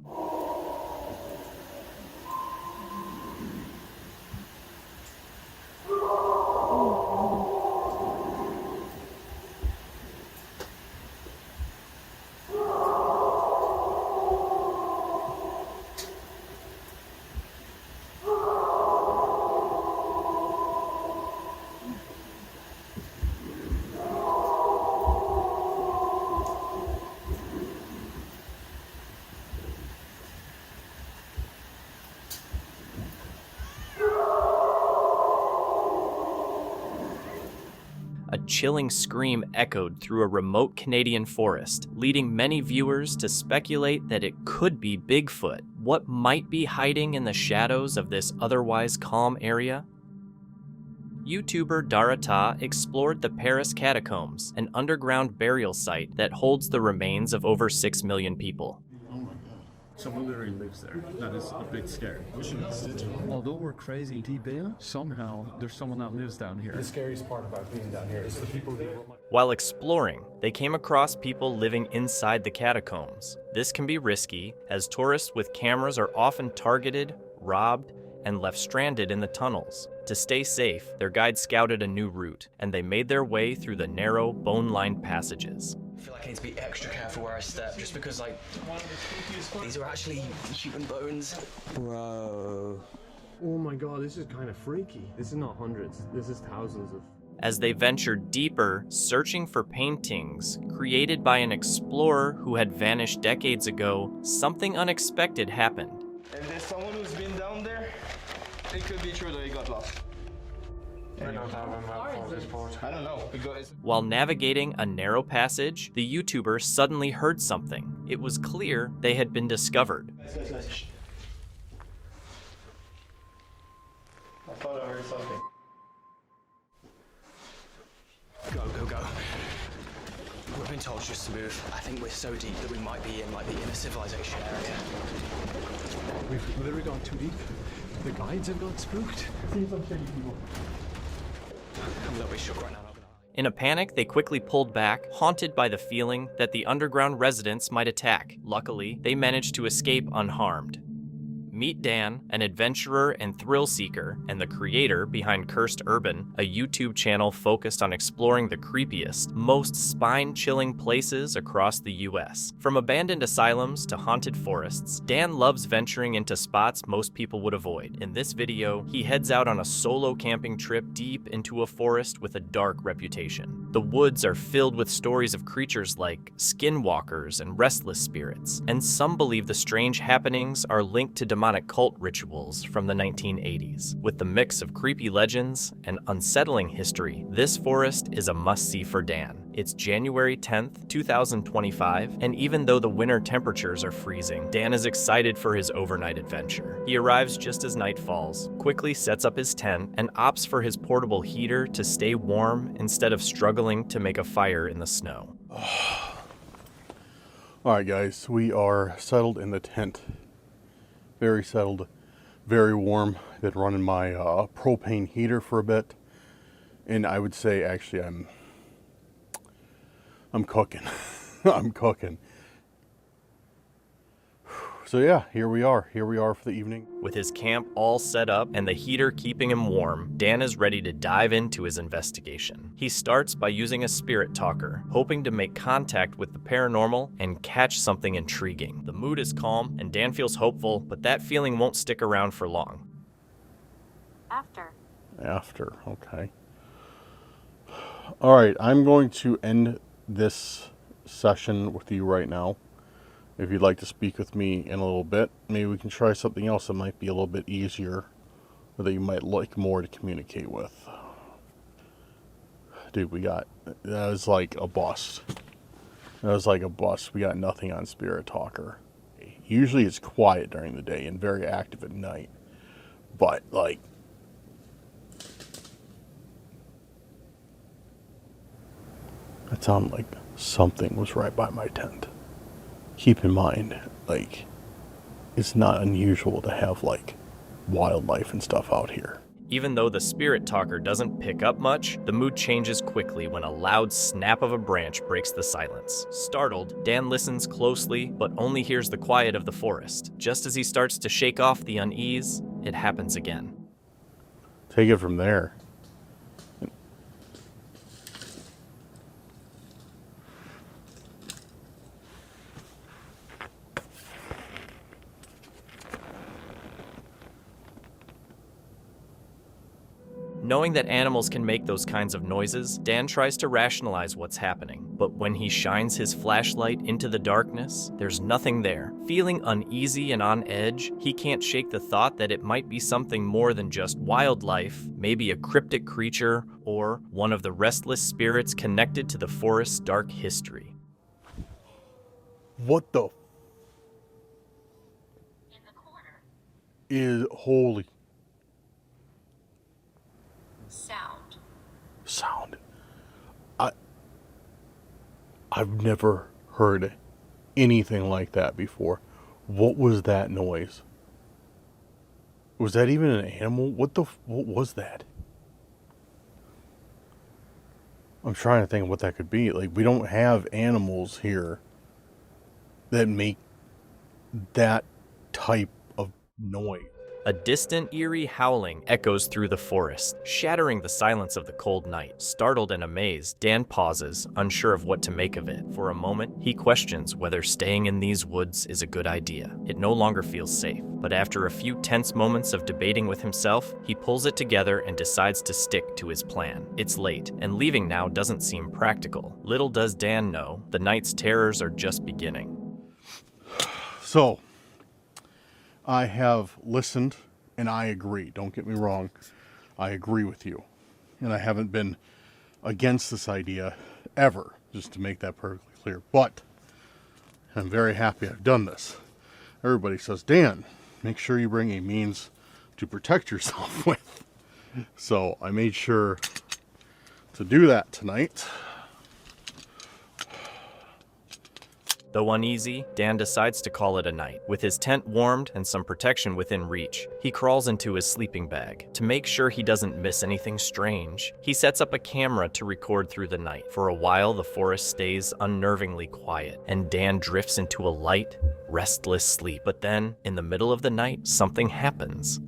A chilling scream echoed through a remote Canadian forest, leading many viewers to speculate that it could be Bigfoot. What might be hiding in the shadows of this otherwise calm area? YouTuber Darata explored the Paris Catacombs, an underground burial site that holds the remains of over 6 million people. Someone literally lives there. That is a bit scary. Although we're crazy deep in, somehow there's someone that lives down here. The scariest part about being down here is the people that... While exploring, they came across people living inside the catacombs. This can be risky, as tourists with cameras are often targeted, robbed, and left stranded in the tunnels. To stay safe, their guide scouted a new route, and they made their way through the narrow, bone-lined passages. I feel like I need to be extra careful where I step, just because, like, these are actually human bones. Whoa. Oh my god, this is kind of freaky. This is not hundreds, this is thousands of... As they ventured deeper, searching for paintings created by an explorer who had vanished decades ago, something unexpected happened. If there's someone who's been down there, it could be true that he got lost. I don't know. While navigating a narrow passage, the YouTuber suddenly heard something. It was clear they had been discovered. I thought I heard something. Go, go, go. We've been told just to move. I think we're so deep that we might be in, like, the inner civilization area. We've literally gone too deep. The guides have got spooked. See some shady people. I'm a little bit shook right now. In a panic, they quickly pulled back, haunted by the feeling that the underground residents might attack. Luckily, they managed to escape unharmed. Meet Dan, an adventurer and thrill seeker, and the creator behind Cursed Urban, a YouTube channel focused on exploring the creepiest, most spine-chilling places across the US. From abandoned asylums to haunted forests, Dan loves venturing into spots most people would avoid. In this video, he heads out on a solo camping trip deep into a forest with a dark reputation. The woods are filled with stories of creatures like skinwalkers and restless spirits, and some believe the strange happenings are linked to demonic cult rituals from the 1980s. With the mix of creepy legends and unsettling history, this forest is a must-see for Dan. It's January 10th, 2025, and even though the winter temperatures are freezing, Dan is excited for his overnight adventure. He arrives just as night falls, quickly sets up his tent, and opts for his portable heater to stay warm instead of struggling to make a fire in the snow. Alright guys, we are settled in the tent. Very settled, very warm. I've been running my propane heater for a bit, and I would say actually I'm cooking. I'm cooking. So yeah, here we are for the evening. With his camp all set up and the heater keeping him warm, Dan is ready to dive into his investigation. He starts by using a spirit talker, hoping to make contact with the paranormal and catch something intriguing. The mood is calm and Dan feels hopeful, but that feeling won't stick around for long. After, okay. All right, I'm going to end this session with you right now. If you'd like to speak with me in a little bit, maybe we can try something else that might be a little bit easier, or that you might like more to communicate with. Dude, that was like a bust. That was like a bust. We got nothing on Spirit Talker. Usually it's quiet during the day and very active at night. But, like, it sounded like something was right by my tent. Keep in mind, like, it's not unusual to have, like, wildlife and stuff out here. Even though the spirit talker doesn't pick up much, the mood changes quickly when a loud snap of a branch breaks the silence. Startled, Dan listens closely, but only hears the quiet of the forest. Just as he starts to shake off the unease, it happens again. Take it from there. Knowing that animals can make those kinds of noises, Dan tries to rationalize what's happening. But when he shines his flashlight into the darkness, there's nothing there. Feeling uneasy and on edge, he can't shake the thought that it might be something more than just wildlife, maybe a cryptic creature, or one of the restless spirits connected to the forest's dark history. What the? In the corner. Is holy. Sound. I've never heard anything like that before. What was that noise? Was that even an animal? What was that? I'm trying to think of what that could be. Like, we don't have animals here that make that type of noise. A distant, eerie howling echoes through the forest, shattering the silence of the cold night. Startled and amazed, Dan pauses, unsure of what to make of it. For a moment, he questions whether staying in these woods is a good idea. It no longer feels safe, but after a few tense moments of debating with himself, he pulls it together and decides to stick to his plan. It's late, and leaving now doesn't seem practical. Little does Dan know, the night's terrors are just beginning. So, I have listened, and I agree. Don't get me wrong. I agree with you. And I haven't been against this idea ever, just to make that perfectly clear. But I'm very happy I've done this. Everybody says, Dan, make sure you bring a means to protect yourself with. So I made sure to do that tonight. Though uneasy, Dan decides to call it a night. With his tent warmed and some protection within reach, he crawls into his sleeping bag. To make sure he doesn't miss anything strange, he sets up a camera to record through the night. For a while, the forest stays unnervingly quiet, and Dan drifts into a light, restless sleep. But then, in the middle of the night, something happens.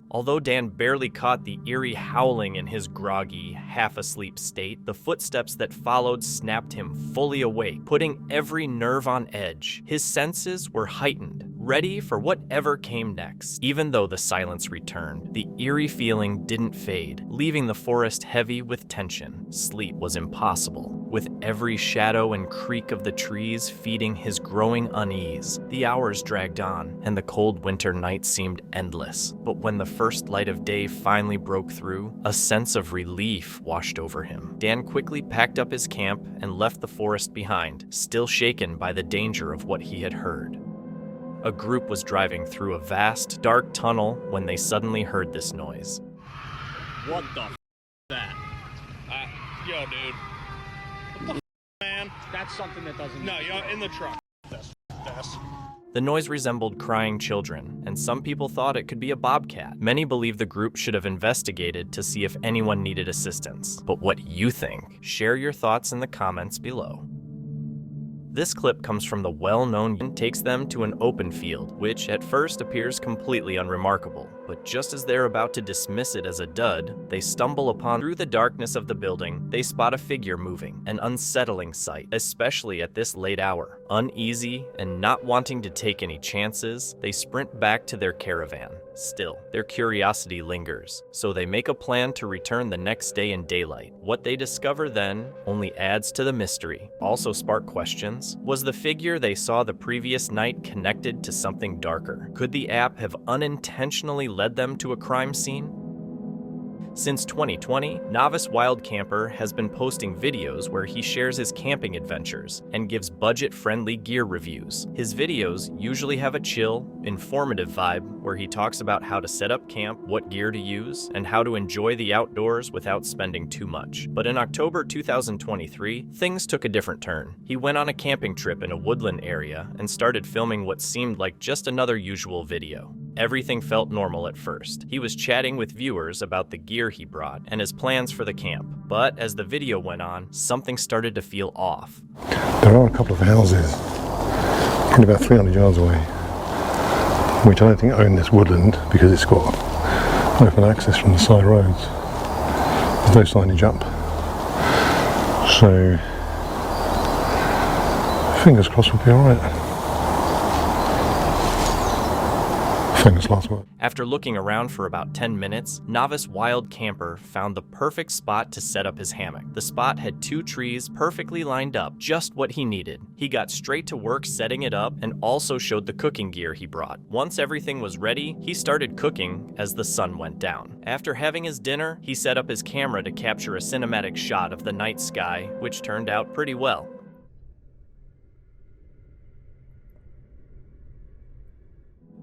Although Dan barely caught the eerie howling in his groggy, half-asleep state, the footsteps that followed snapped him fully awake, putting every nerve on edge. His senses were heightened, ready for whatever came next. Even though the silence returned, the eerie feeling didn't fade, leaving the forest heavy with tension. Sleep was impossible, with every shadow and creak of the trees feeding his growing unease. The hours dragged on, and the cold winter night seemed endless. But when the first light of day finally broke through, a sense of relief washed over him. Dan quickly packed up his camp and left the forest behind, still shaken by the danger of what he had heard. A group was driving through a vast, dark tunnel when they suddenly heard this noise. What the f*** that? Yo, dude. What the f***, man? That's something that doesn't... No, you're in the truck. This. The noise resembled crying children, and some people thought it could be a bobcat. Many believe the group should have investigated to see if anyone needed assistance. But what do you think? Share your thoughts in the comments below. This clip comes from the well-known and takes them to an open field, which at first appears completely unremarkable. But just as they're about to dismiss it as a dud, they stumble upon, through the darkness of the building, they spot a figure moving, an unsettling sight, especially at this late hour. Uneasy and not wanting to take any chances, they sprint back to their caravan. Still, their curiosity lingers, so they make a plan to return the next day in daylight. What they discover then only adds to the mystery. Also spark questions. Was the figure they saw the previous night connected to something darker? Could the app have unintentionally led them to a crime scene? Since 2020, Novice Wild Camper has been posting videos where he shares his camping adventures and gives budget-friendly gear reviews. His videos usually have a chill, informative vibe where he talks about how to set up camp, what gear to use, and how to enjoy the outdoors without spending too much. But in October 2023, things took a different turn. He went on a camping trip in a woodland area and started filming what seemed like just another usual video. Everything felt normal at first. He was chatting with viewers about the gear he brought and his plans for the camp. But as the video went on, something started to feel off. There are a couple of houses, probably about 300 yards away, which I don't think own this woodland because it's got open access from the side roads. There's no signage up. So, fingers crossed we'll be alright. Last word. After looking around for about 10 minutes, Novice Wild Camper found the perfect spot to set up his hammock. The spot had 2 trees perfectly lined up, just what he needed. He got straight to work setting it up and also showed the cooking gear he brought. Once everything was ready, he started cooking as the sun went down. After having his dinner, he set up his camera to capture a cinematic shot of the night sky, which turned out pretty well.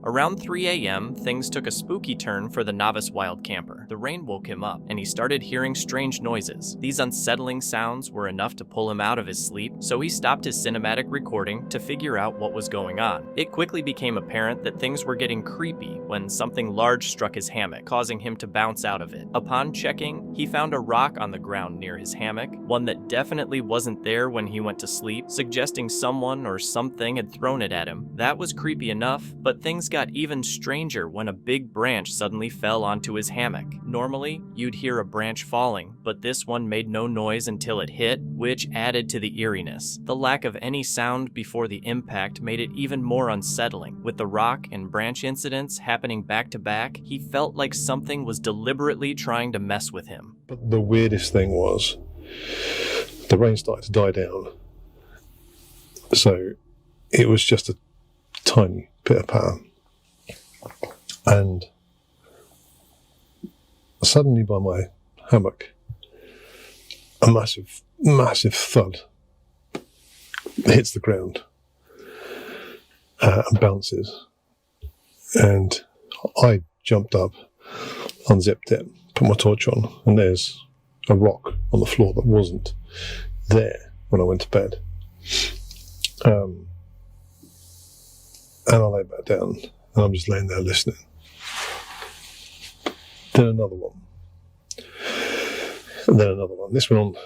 Around 3 a.m., things took a spooky turn for the Novice Wild Camper. The rain woke him up, and he started hearing strange noises. These unsettling sounds were enough to pull him out of his sleep, so he stopped his cinematic recording to figure out what was going on. It quickly became apparent that things were getting creepy when something large struck his hammock, causing him to bounce out of it. Upon checking, he found a rock on the ground near his hammock, one that definitely wasn't there when he went to sleep, suggesting someone or something had thrown it at him. That was creepy enough, but things got even stranger when a big branch suddenly fell onto his hammock. Normally, you'd hear a branch falling, but this one made no noise until it hit, which added to the eeriness. The lack of any sound before the impact made it even more unsettling. With the rock and branch incidents happening back to back, he felt like something was deliberately trying to mess with him. But the weirdest thing was, the rain started to die down. So it was just a tiny pitter patter. And suddenly by my hammock. A massive, massive thud hits the ground and bounces. And I jumped up, unzipped it, put my torch on, and there's a rock on the floor that wasn't there when I went to bed. And I lay back down, and I'm just laying there listening. Then another one. And then another one. This went on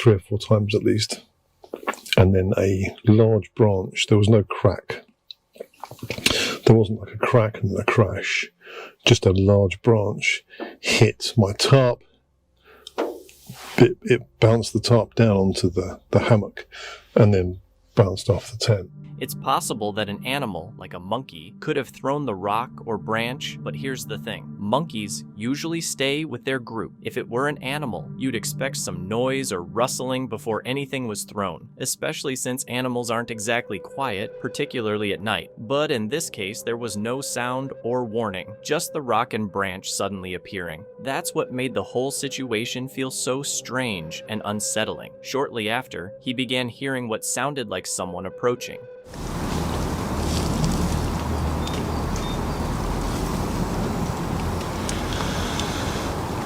3 or 4 times at least. And then a large branch. There was no crack. There wasn't like a crack and a crash. Just a large branch hit my tarp. It bounced the tarp down onto the hammock and then bounced off the tent. It's possible that an animal, like a monkey, could have thrown the rock or branch, but here's the thing. Monkeys usually stay with their group. If it were an animal, you'd expect some noise or rustling before anything was thrown, especially since animals aren't exactly quiet, particularly at night. But in this case, there was no sound or warning, just the rock and branch suddenly appearing. That's what made the whole situation feel so strange and unsettling. Shortly after, he began hearing what sounded like someone approaching.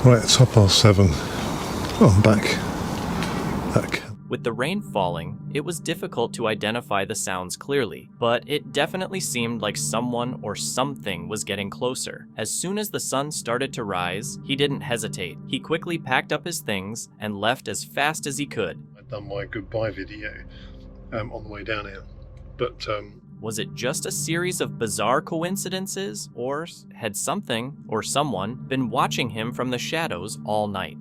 Right, it's 7:30. I'm back. With the rain falling, it was difficult to identify the sounds clearly, but it definitely seemed like someone or something was getting closer. As soon as the sun started to rise, he didn't hesitate. He quickly packed up his things and left as fast as he could. I'd done my goodbye video on the way down here, but was it just a series of bizarre coincidences, or had something or someone been watching him from the shadows all night?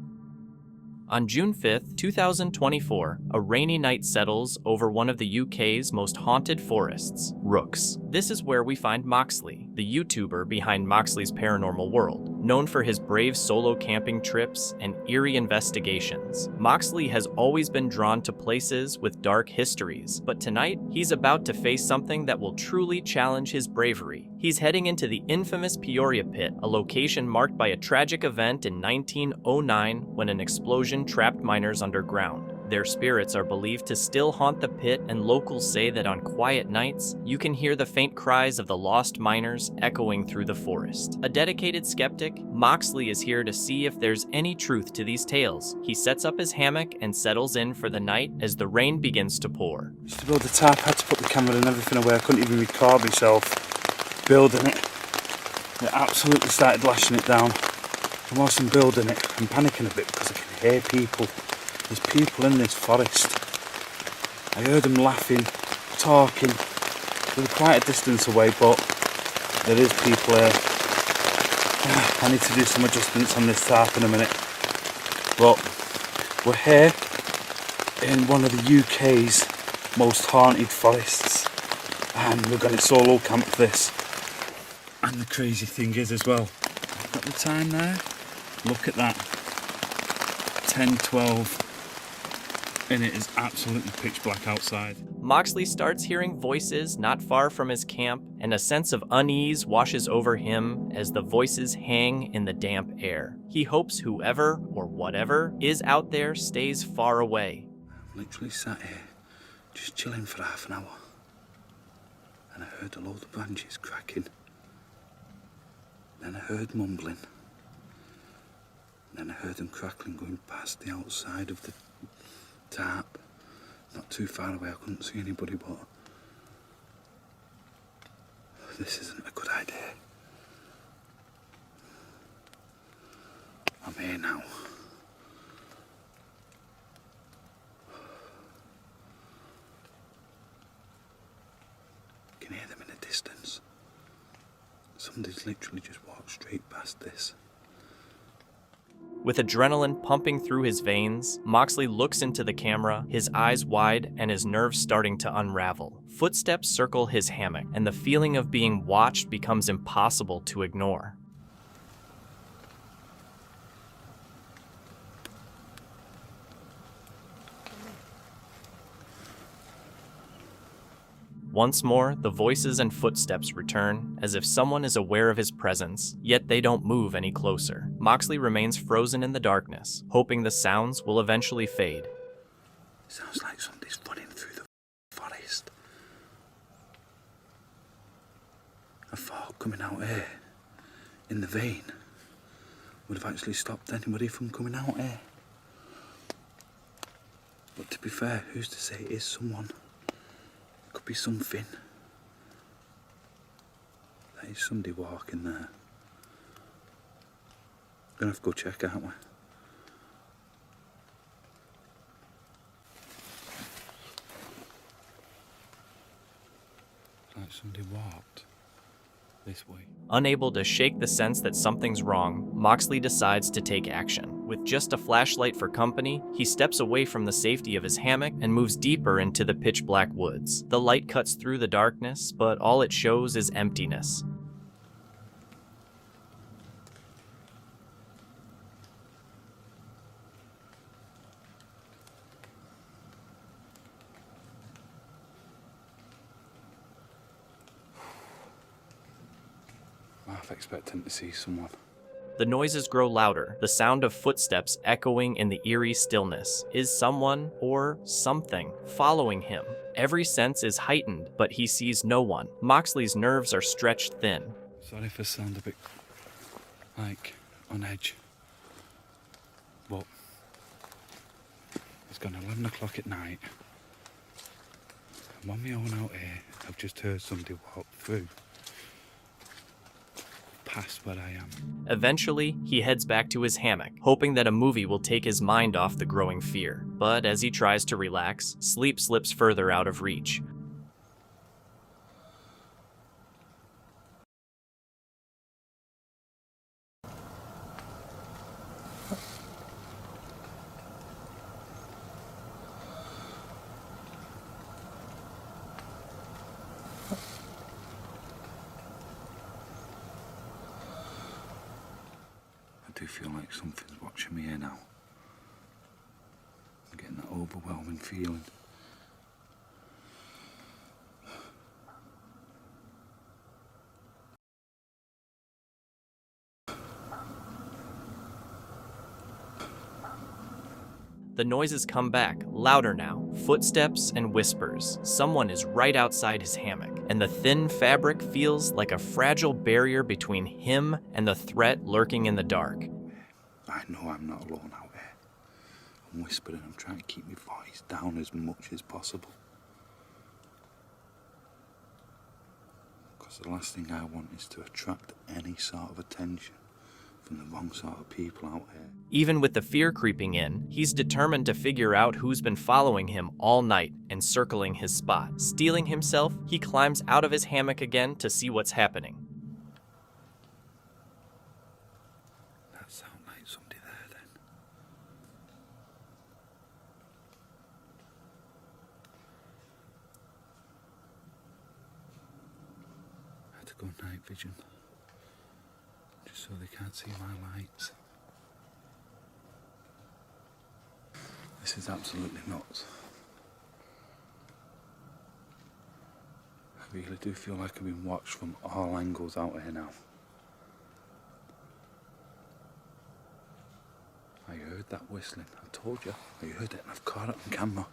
On June 5th, 2024, a rainy night settles over one of the UK's most haunted forests, Rooks. This is where we find Moxley, the YouTuber behind Moxley's Paranormal World, known for his brave solo camping trips and eerie investigations. Moxley has always been drawn to places with dark histories, but tonight, he's about to face something that will truly challenge his bravery. He's heading into the infamous Peoria Pit, a location marked by a tragic event in 1909 when an explosion trapped miners underground. Their spirits are believed to still haunt the pit, and locals say that on quiet nights, you can hear the faint cries of the lost miners echoing through the forest. A dedicated skeptic, Moxley is here to see if there's any truth to these tales. He sets up his hammock and settles in for the night as the rain begins to pour. Just to build the tarp, I had to put the camera and everything away. I couldn't even record myself building it. It absolutely started lashing it down. And whilst I'm building it, I'm panicking a bit because I can hear people. There's people in this forest. I heard them laughing, talking. They're quite a distance away, but there is people here. I need to do some adjustments on this tarp in a minute. But we're here in one of the UK's most haunted forests, and we're going to solo camp this. And the crazy thing is as well, I've got the time there. Look at that. 10:12. And it is absolutely pitch black outside. Moxley starts hearing voices not far from his camp, and a sense of unease washes over him as the voices hang in the damp air. He hopes whoever or whatever is out there stays far away. I've literally sat here, just chilling for half an hour, and I heard a load of branches cracking. Then I heard mumbling. Then I heard them crackling going past the outside of the tarp. Not too far away, I couldn't see anybody, but this isn't a good idea. I'm here now. I can hear them in the distance. Somebody's literally just walked straight past this. With adrenaline pumping through his veins, Moxley looks into the camera, his eyes wide and his nerves starting to unravel. Footsteps circle his hammock, and the feeling of being watched becomes impossible to ignore. Once more, the voices and footsteps return, as if someone is aware of his presence, yet they don't move any closer. Moxley remains frozen in the darkness, hoping the sounds will eventually fade. Sounds like somebody's running through the forest. I thought coming out here in the vein would have actually stopped anybody from coming out here. But to be fair, who's to say it is someone? It could be something. There is somebody walking there. Gonna have to go check, aren't we? Like somebody walked this way. Unable to shake the sense that something's wrong, Moxley decides to take action. With just a flashlight for company, he steps away from the safety of his hammock and moves deeper into the pitch-black woods. The light cuts through the darkness, but all it shows is emptiness. Half expecting to see someone. The noises grow louder, the sound of footsteps echoing in the eerie stillness. Is someone, or something, following him? Every sense is heightened, but he sees no one. Moxley's nerves are stretched thin. Sorry if I sound a bit, like, on edge. But it's gone 11 o'clock at night. I'm on my own out here. I've just heard somebody walk through. Past where I am. Eventually, he heads back to his hammock, hoping that a movie will take his mind off the growing fear. But as he tries to relax, sleep slips further out of reach. I do feel like something's watching me here now. I'm getting that overwhelming feeling. The noises come back, louder now. Footsteps and whispers. Someone is right outside his hammock, and the thin fabric feels like a fragile barrier between him and the threat lurking in the dark. I know I'm not alone out here. I'm whispering, I'm trying to keep my voice down as much as possible. Because the last thing I want is to attract any sort of attention from the wrong sort of people out here. Even with the fear creeping in, he's determined to figure out who's been following him all night and circling his spot. Steeling himself, he climbs out of his hammock again to see what's happening. That sounds like somebody there then. I had to go night vision. So they can't see my lights. This is absolutely nuts. I really do feel like I've been watched from all angles out here now. I heard that whistling. I told you. I heard it and I've caught it on camera.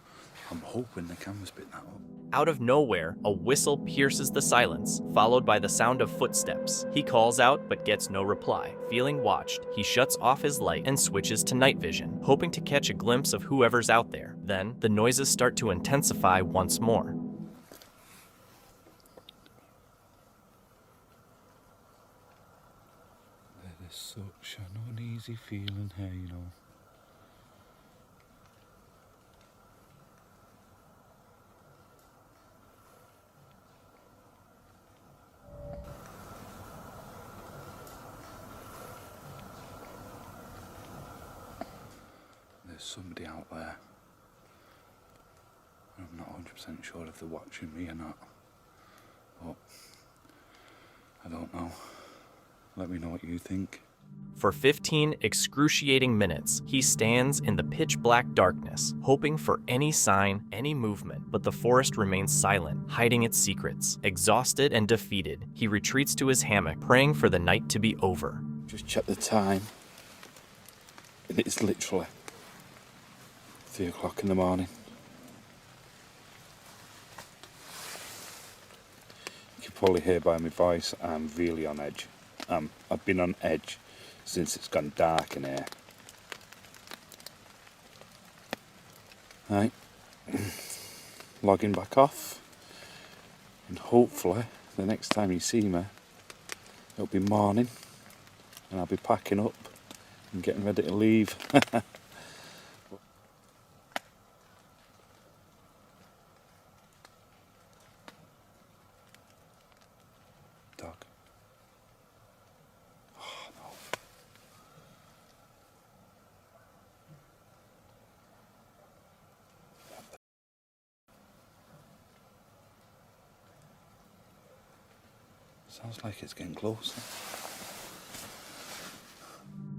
I'm hoping the camera's picked that up. Out of nowhere, a whistle pierces the silence, followed by the sound of footsteps. He calls out, but gets no reply. Feeling watched, he shuts off his light and switches to night vision, hoping to catch a glimpse of whoever's out there. Then, the noises start to intensify once more. There is such an uneasy feeling here, you know. Somebody out there. I'm not 100% sure if they're watching me or not. But I don't know. Let me know what you think. For 15 excruciating minutes, he stands in the pitch-black darkness, hoping for any sign, any movement, but the forest remains silent, hiding its secrets. Exhausted and defeated, he retreats to his hammock, praying for the night to be over. Just check the time, and it's literally 3 o'clock in the morning. You can probably hear by my voice, I'm really on edge. I've been on edge since it's gone dark in here. Right, logging back off, and hopefully the next time you see me, it'll be morning, and I'll be packing up and getting ready to leave. Dog. Oh no. Sounds like it's getting closer.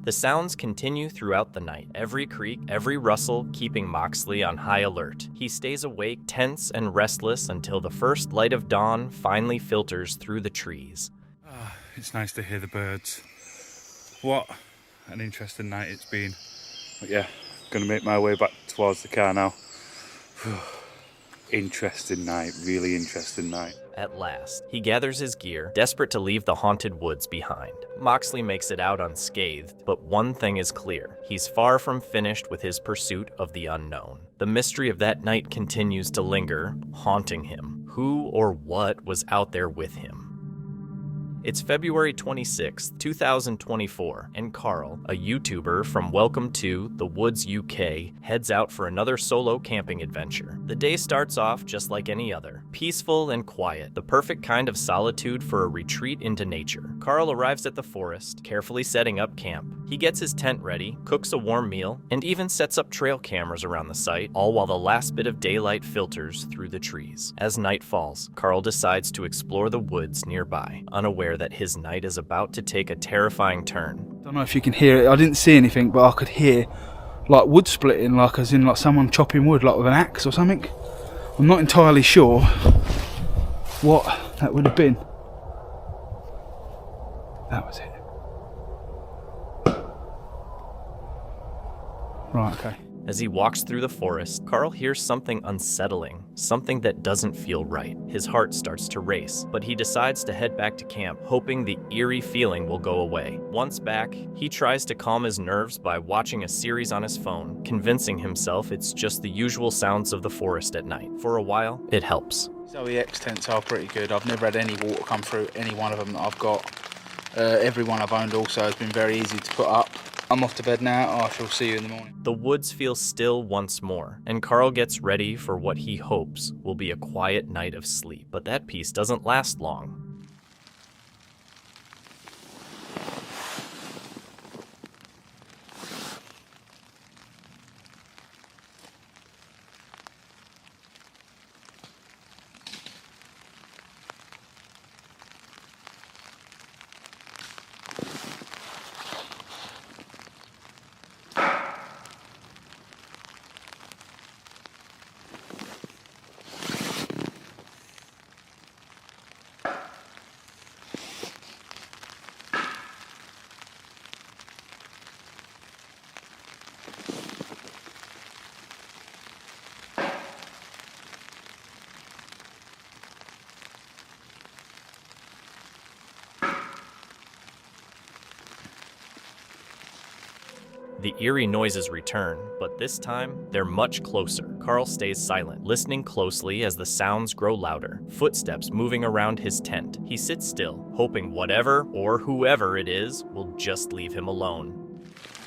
The sounds continue throughout the night, every creak, every rustle keeping Moxley on high alert. He stays awake, tense and restless until the first light of dawn finally filters through the trees. It's nice to hear the birds. What an interesting night it's been. But yeah, gonna make my way back towards the car now. Interesting night, really interesting night. At last, he gathers his gear, desperate to leave the haunted woods behind. Moxley makes it out unscathed, but one thing is clear. He's far from finished with his pursuit of the unknown. The mystery of that night continues to linger, haunting him. Who or what was out there with him? It's February 26, 2024, and Carl, a YouTuber from Welcome to the Woods UK, heads out for another solo camping adventure. The day starts off just like any other, peaceful and quiet, the perfect kind of solitude for a retreat into nature. Carl arrives at the forest, carefully setting up camp. He gets his tent ready, cooks a warm meal, and even sets up trail cameras around the site, all while the last bit of daylight filters through the trees. As night falls, Carl decides to explore the woods nearby, unaware that his night is about to take a terrifying turn. Don't know if you can hear it. I didn't see anything, but I could hear like wood splitting, like as in like someone chopping wood, like with an axe or something. I'm not entirely sure what that would have been. That was it. Right, okay. As he walks through the forest, Carl hears something unsettling, something that doesn't feel right. His heart starts to race, but he decides to head back to camp, hoping the eerie feeling will go away. Once back, he tries to calm his nerves by watching a series on his phone, convincing himself it's just the usual sounds of the forest at night. For a while, it helps. Zoe X tents are pretty good. I've never had any water come through any one of them that I've got. Every one I've owned also has been very easy to put up. I'm off to bed now. I shall see you in the morning. The woods feel still once more, and Carl gets ready for what he hopes will be a quiet night of sleep. But that peace doesn't last long. The eerie noises return, but this time, they're much closer. Carl stays silent, listening closely as the sounds grow louder, footsteps moving around his tent. He sits still, hoping whatever or whoever it is will just leave him alone.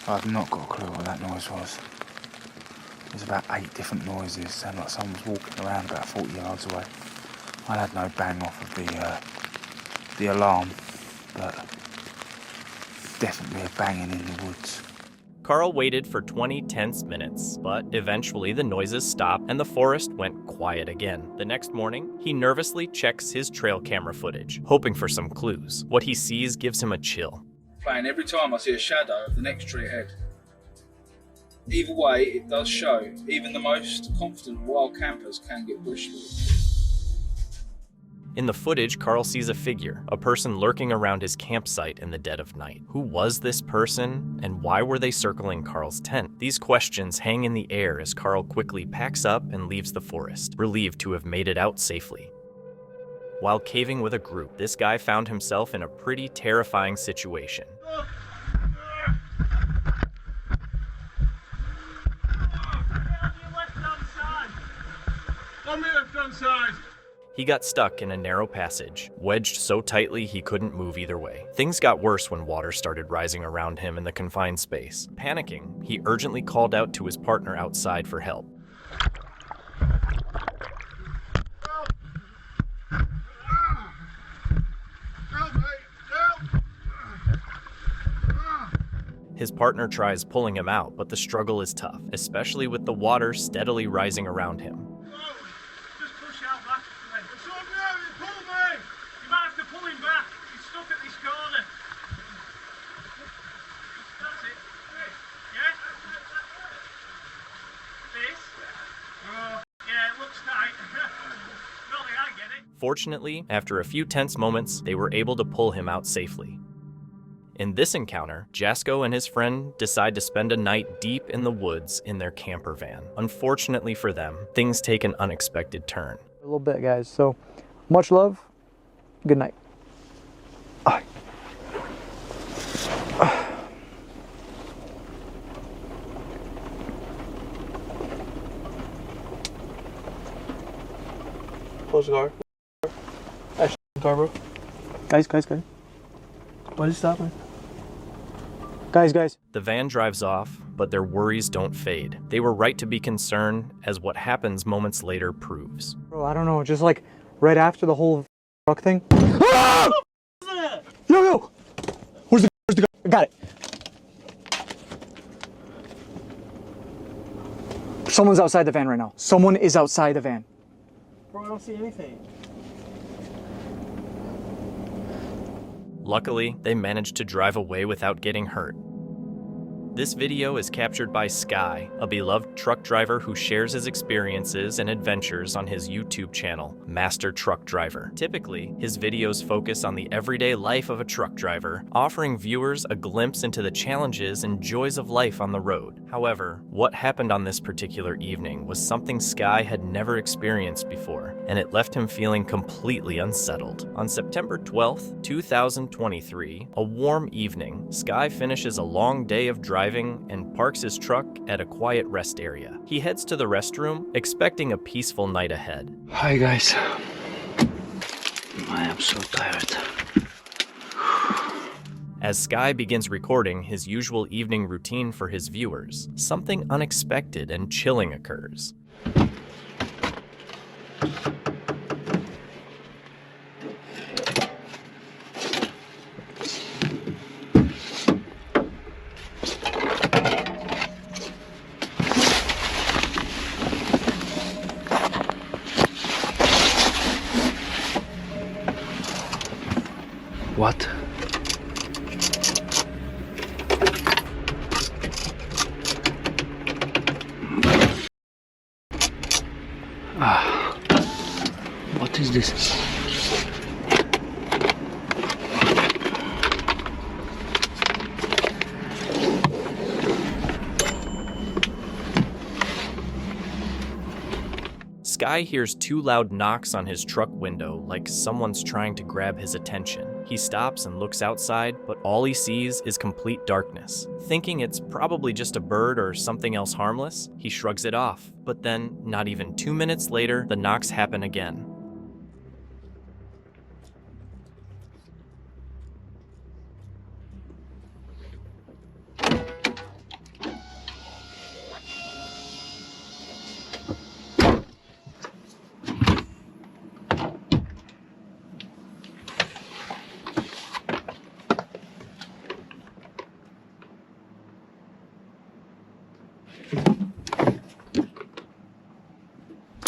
I've not got a clue what that noise was. There's about 8 different noises, sound like someone was walking around about 40 yards away. I had no bang off of the alarm, but definitely a banging in the woods. Carl waited for 20 tense minutes, but eventually the noises stopped and the forest went quiet again. The next morning, he nervously checks his trail camera footage, hoping for some clues. What he sees gives him a chill. playing every time I see a shadow of the next tree ahead. Either way, it does show even the most confident wild campers can get bushed with. In the footage, Carl sees a figure, a person lurking around his campsite in the dead of night. Who was this person, and why were they circling Carl's tent? These questions hang in the air as Carl quickly packs up and leaves the forest, relieved to have made it out safely. While caving with a group, this guy found himself in a pretty terrifying situation. On the left-hand side. He got stuck in a narrow passage, wedged so tightly he couldn't move either way. Things got worse when water started rising around him in the confined space. Panicking, he urgently called out to his partner outside for help. His partner tries pulling him out, but the struggle is tough, especially with the water steadily rising around him. Fortunately, after a few tense moments, they were able to pull him out safely. In this encounter, Jasko and his friend decide to spend a night deep in the woods in their camper van. Unfortunately for them, things take an unexpected turn. A little bit, guys. So, much love. Good night. Close the car. Car, bro. Guys. Why is stopping? Guys. The van drives off, but their worries don't fade. They were right to be concerned, as what happens moments later proves. Bro, I don't know. Just like right after the whole truck thing. Ah! Yo! Where's the gun? I got it. Someone's outside the van right now. Someone is outside the van. Bro, I don't see anything. Luckily, they managed to drive away without getting hurt. This video is captured by Sky, a beloved truck driver who shares his experiences and adventures on his YouTube channel, Master Truck Driver. Typically, his videos focus on the everyday life of a truck driver, offering viewers a glimpse into the challenges and joys of life on the road. However, what happened on this particular evening was something Sky had never experienced before, and it left him feeling completely unsettled. On September 12th, 2023, a warm evening, Sky finishes a long day of driving and parks his truck at a quiet rest area. He heads to the restroom, expecting a peaceful night ahead. Hi guys. I am so tired. As Sky begins recording his usual evening routine for his viewers, something unexpected and chilling occurs. What? What is this? Sky hears two loud knocks on his truck window, like someone's trying to grab his attention. He stops and looks outside, but all he sees is complete darkness. Thinking it's probably just a bird or something else harmless, he shrugs it off. But then, not even 2 minutes later, the knocks happen again.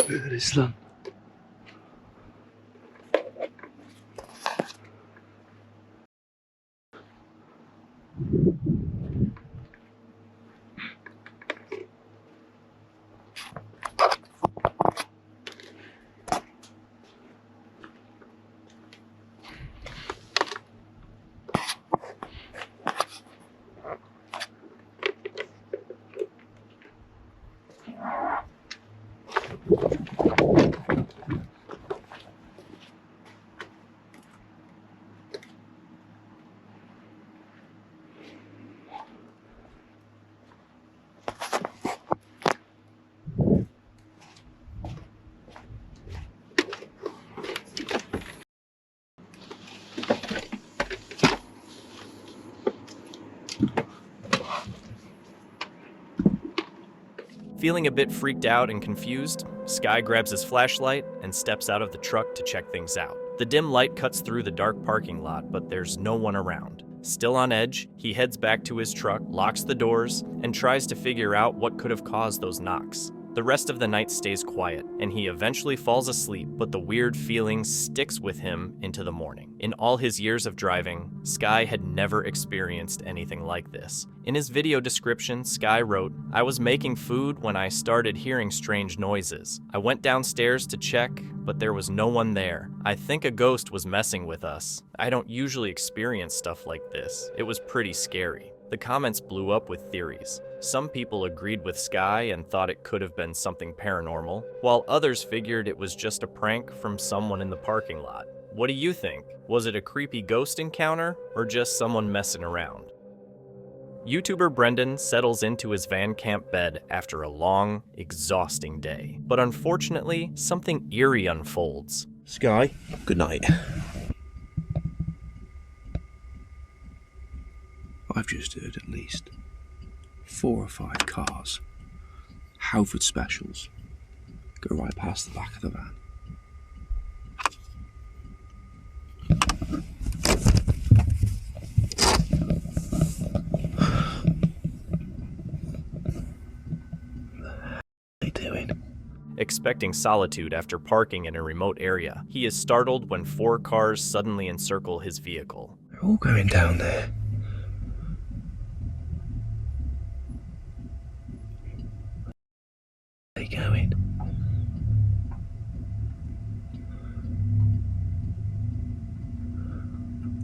Where is Lan? Feeling a bit freaked out and confused, Sky grabs his flashlight and steps out of the truck to check things out. The dim light cuts through the dark parking lot, but there's no one around. Still on edge, he heads back to his truck, locks the doors, and tries to figure out what could have caused those knocks. The rest of the night stays quiet, and he eventually falls asleep, but the weird feeling sticks with him into the morning. In all his years of driving, Sky had never experienced anything like this. In his video description, Sky wrote, "I was making food when I started hearing strange noises. I went downstairs to check, but there was no one there. I think a ghost was messing with us. I don't usually experience stuff like this. It was pretty scary." The comments blew up with theories. Some people agreed with Sky and thought it could have been something paranormal, while others figured it was just a prank from someone in the parking lot. What do you think? Was it a creepy ghost encounter or just someone messing around? YouTuber Brendan settles into his van camp bed after a long, exhausting day. But unfortunately, something eerie unfolds. Sky, good night. I've just heard at least 4 or 5 cars, Halford specials, go right past the back of the van. Expecting solitude after parking in a remote area, he is startled when 4 cars suddenly encircle his vehicle. They're all going down there. Where are they going?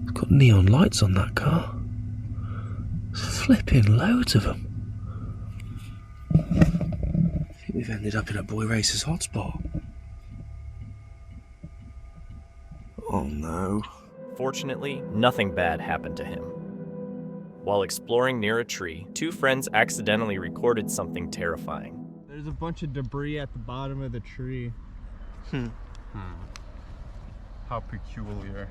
It's got neon lights on that car. There's flipping loads of them. We've ended up in a boy racer's hotspot. Oh no. Fortunately, nothing bad happened to him. While exploring near a tree, 2 friends accidentally recorded something terrifying. There's a bunch of debris at the bottom of the tree. How peculiar.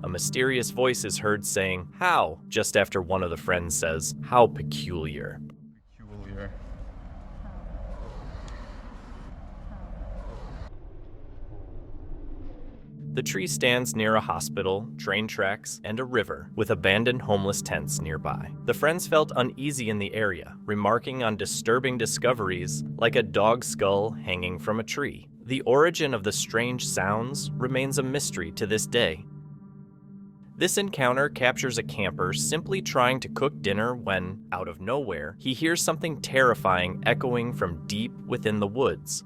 A mysterious voice is heard saying, "How?" just after one of the friends says, "How peculiar." Peculiar. The tree stands near a hospital, train tracks, and a river, with abandoned homeless tents nearby. The friends felt uneasy in the area, remarking on disturbing discoveries like a dog skull hanging from a tree. The origin of the strange sounds remains a mystery to this day. This encounter captures a camper simply trying to cook dinner when, out of nowhere, he hears something terrifying echoing from deep within the woods.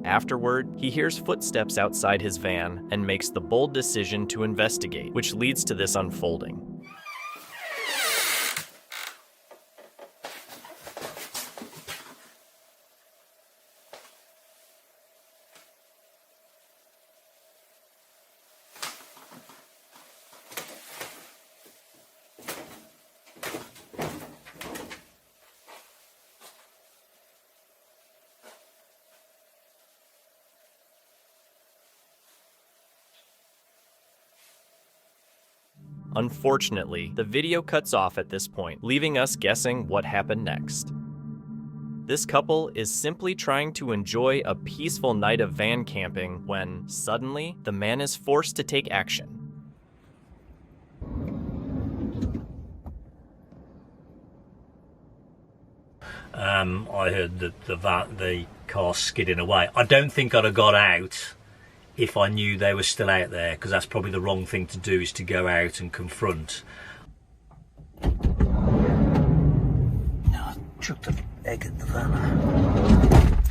Afterward, he hears footsteps outside his van and makes the bold decision to investigate, which leads to this unfolding. Unfortunately, the video cuts off at this point, leaving us guessing what happened next. This couple is simply trying to enjoy a peaceful night of van camping when, suddenly, the man is forced to take action. I heard the car skidding away. I don't think I'd have got out if I knew they were still out there, because that's probably the wrong thing to do, is to go out and confront. I chucked an egg at the van.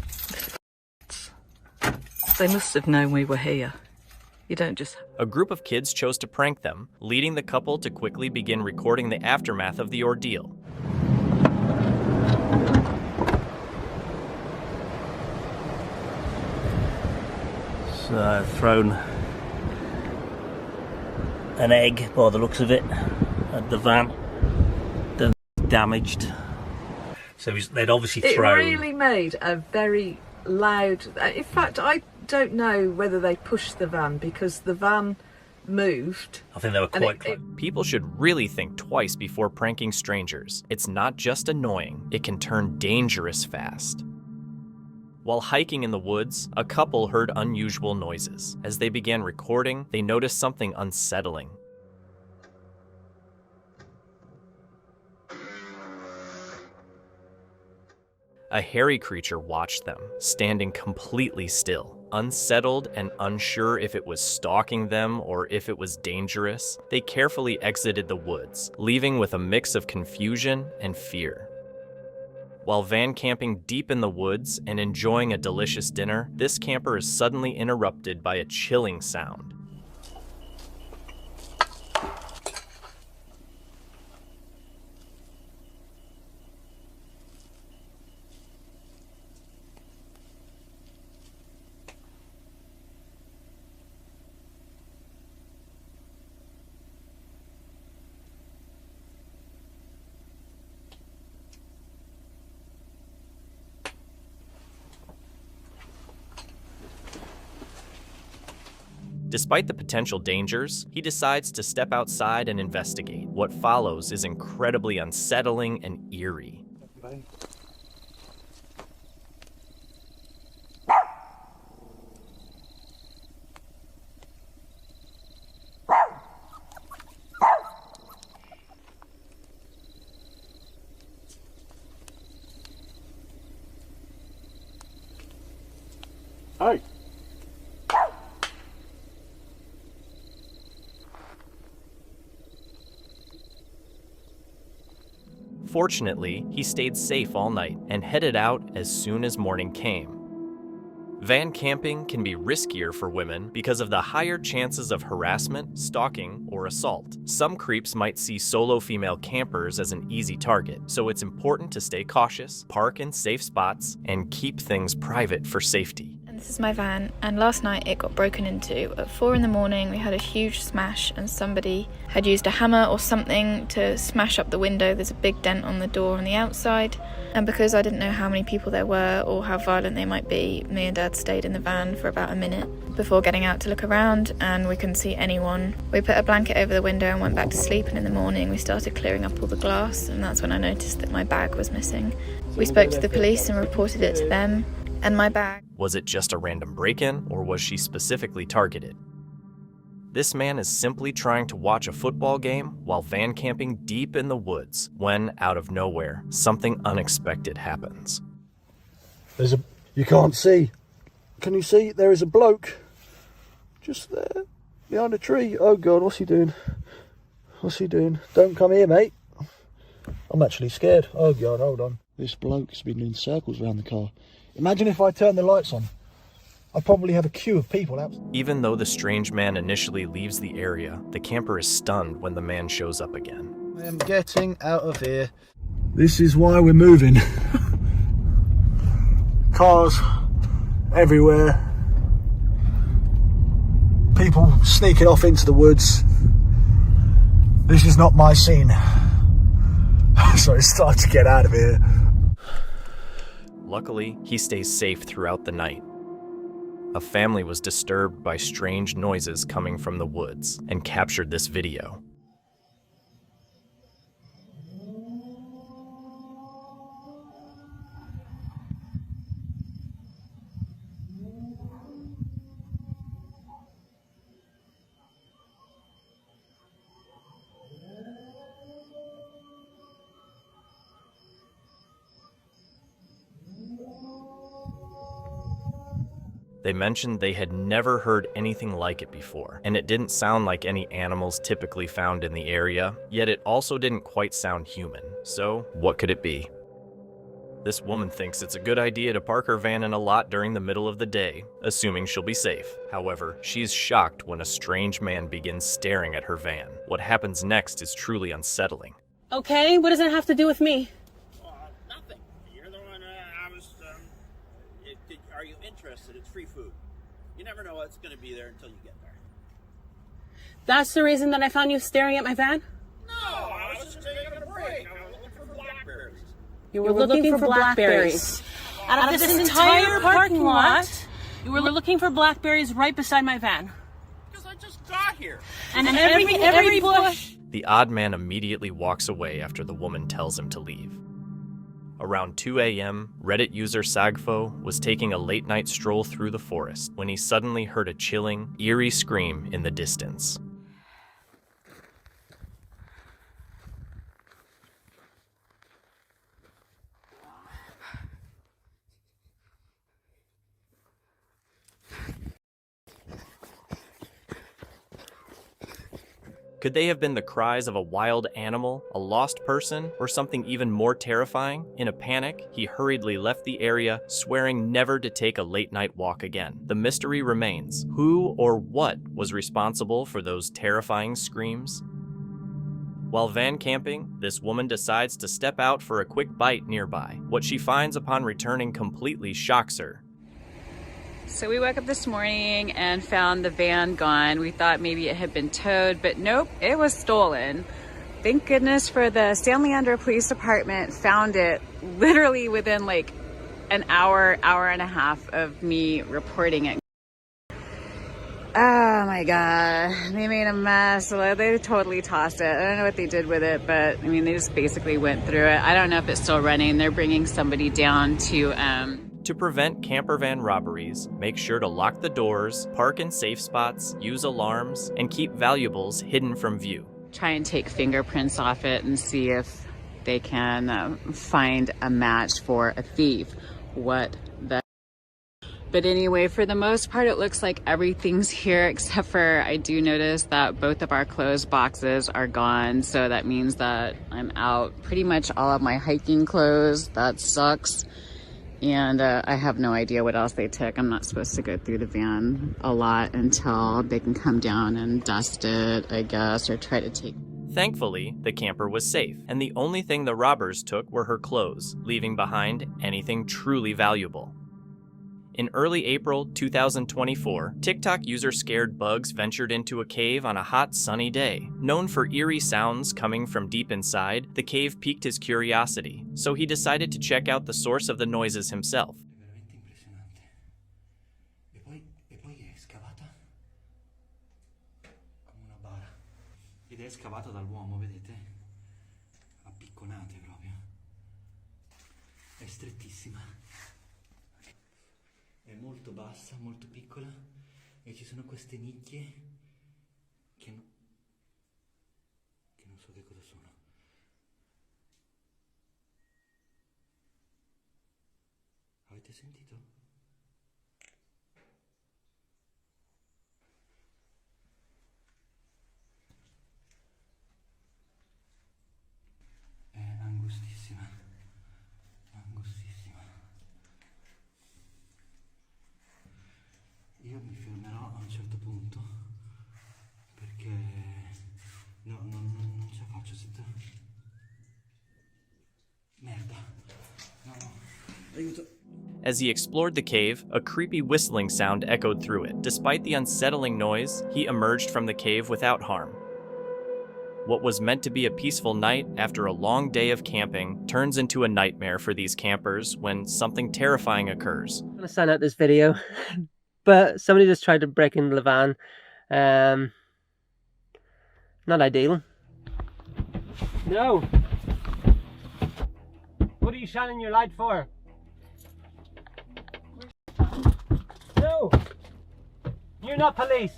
They must have known we were here. You don't just... A group of kids chose to prank them, leading the couple to quickly begin recording the aftermath of the ordeal. So I've thrown an egg, by the looks of it, at the van. Then damaged. So they'd obviously thrown... It really made a very loud... In fact, I don't know whether they pushed the van because the van moved. I think they were quite close. People should really think twice before pranking strangers. It's not just annoying, it can turn dangerous fast. While hiking in the woods, a couple heard unusual noises. As they began recording, they noticed something unsettling. A hairy creature watched them, standing completely still. Unsettled and unsure if it was stalking them or if it was dangerous, they carefully exited the woods, leaving with a mix of confusion and fear. While van camping deep in the woods and enjoying a delicious dinner, this camper is suddenly interrupted by a chilling sound. Despite the potential dangers, he decides to step outside and investigate. What follows is incredibly unsettling and eerie. Hey. Fortunately, he stayed safe all night and headed out as soon as morning came. Van camping can be riskier for women because of the higher chances of harassment, stalking, or assault. Some creeps might see solo female campers as an easy target, so it's important to stay cautious, park in safe spots, and keep things private for safety. This is my van, and last night it got broken into. At 4 in the morning we had a huge smash and somebody had used a hammer or something to smash up the window. There's a big dent on the door on the outside, and because I didn't know how many people there were or how violent they might be, me and Dad stayed in the van for about a minute before getting out to look around, and we couldn't see anyone. We put a blanket over the window and went back to sleep, and in the morning we started clearing up all the glass, and that's when I noticed that my bag was missing. We spoke to the police and reported it to them, and my bag... Was it just a random break-in, or was she specifically targeted? This man is simply trying to watch a football game while van camping deep in the woods when, out of nowhere, something unexpected happens. You can't see. Can you see? There is a bloke just there behind a tree. Oh God, what's he doing? What's he doing? Don't come here, mate. I'm actually scared. Oh God, hold on. This bloke's been doing circles around the car. Imagine if I turn the lights on. I'd probably have a queue of people out. Even though the strange man initially leaves the area, the camper is stunned when the man shows up again. I am getting out of here. This is why we're moving. Cars everywhere. People sneaking off into the woods. This is not my scene. So it's time to get out of here. Luckily, he stays safe throughout the night. A family was disturbed by strange noises coming from the woods and captured this video. They mentioned they had never heard anything like it before, and it didn't sound like any animals typically found in the area, yet it also didn't quite sound human. So, what could it be? This woman thinks it's a good idea to park her van in a lot during the middle of the day, assuming she'll be safe. However, she's shocked when a strange man begins staring at her van. What happens next is truly unsettling. Okay, what does that have to do with me? Nothing. You're the one I was, are you interested? It's free food. You never know what's going to be there until you get there. That's the reason that I found you staring at my van? No, I was just taking a break. I was looking for blackberries. You were looking for blackberries. Out of this entire parking lot, you were looking for blackberries right beside my van. Because I just got here. And every bush. The odd man immediately walks away after the woman tells him to leave. Around 2 a.m., Reddit user Sagfo was taking a late-night stroll through the forest when he suddenly heard a chilling, eerie scream in the distance. Could they have been the cries of a wild animal, a lost person, or something even more terrifying? In a panic, he hurriedly left the area, swearing never to take a late-night walk again. The mystery remains. Who or what was responsible for those terrifying screams? While van camping, this woman decides to step out for a quick bite nearby. What she finds upon returning completely shocks her. So we woke up this morning and found the van gone. We thought maybe it had been towed, but nope, it was stolen. Thank goodness for the San Leandro Police Department found it literally within like an hour, hour and a half of me reporting it. Oh my God, they made a mess. They totally tossed it. I don't know what they did with it, but I mean, they just basically went through it. I don't know if it's still running. They're bringing somebody down to prevent camper van robberies, make sure to lock the doors, park in safe spots, use alarms, and keep valuables hidden from view. Try and take fingerprints off it and see if they can find a match for a thief. What the... But anyway, for the most part, it looks like everything's here except for I do notice that both of our clothes boxes are gone. So that means that I'm out pretty much all of my hiking clothes. That sucks. And I have no idea what else they took. I'm not supposed to go through the van a lot until they can come down and dust it, I guess, or try to take... Thankfully, the camper was safe, and the only thing the robbers took were her clothes, leaving behind anything truly valuable. In early April 2024, TikTok user Scared Bugs ventured into a cave on a hot, sunny day. Known for eerie sounds coming from deep inside, the cave piqued his curiosity, so he decided to check out the source of the noises himself. Ed è scavata dall'uomo, vedete? A picconate proprio. È strettissima. È molto bassa, molto piccola e ci sono queste nicchie che non so che cosa sono. Avete sentito? È angustissima. Angustissima. Io mi fermerò a un certo punto perché non ce la faccio se te... Merda. No. Aiuto. As he explored the cave, a creepy whistling sound echoed through it. Despite the unsettling noise, he emerged from the cave without harm. What was meant to be a peaceful night after a long day of camping turns into a nightmare for these campers when something terrifying occurs. I'm gonna sign out this video. But somebody just tried to break into the van. Not ideal. No! What are you shining your light for? No! You're not police!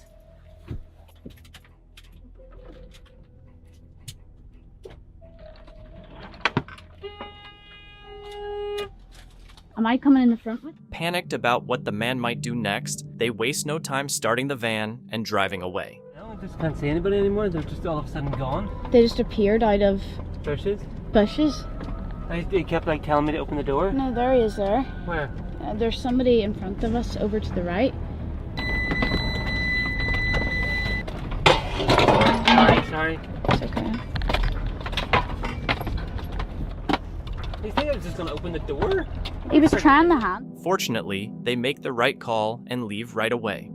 Am I coming in the front with? Panicked about what the man might do next, they waste no time starting the van and driving away. No, I just can't see anybody anymore. They're just all of a sudden gone. They just appeared out of bushes. Bushes? They kept like telling me to open the door. No, there he is there. Where? There's somebody in front of us over to the right. Sorry. It's okay. You think I was just gonna open the door? He was trying the hand. Fortunately, they make the right call and leave right away.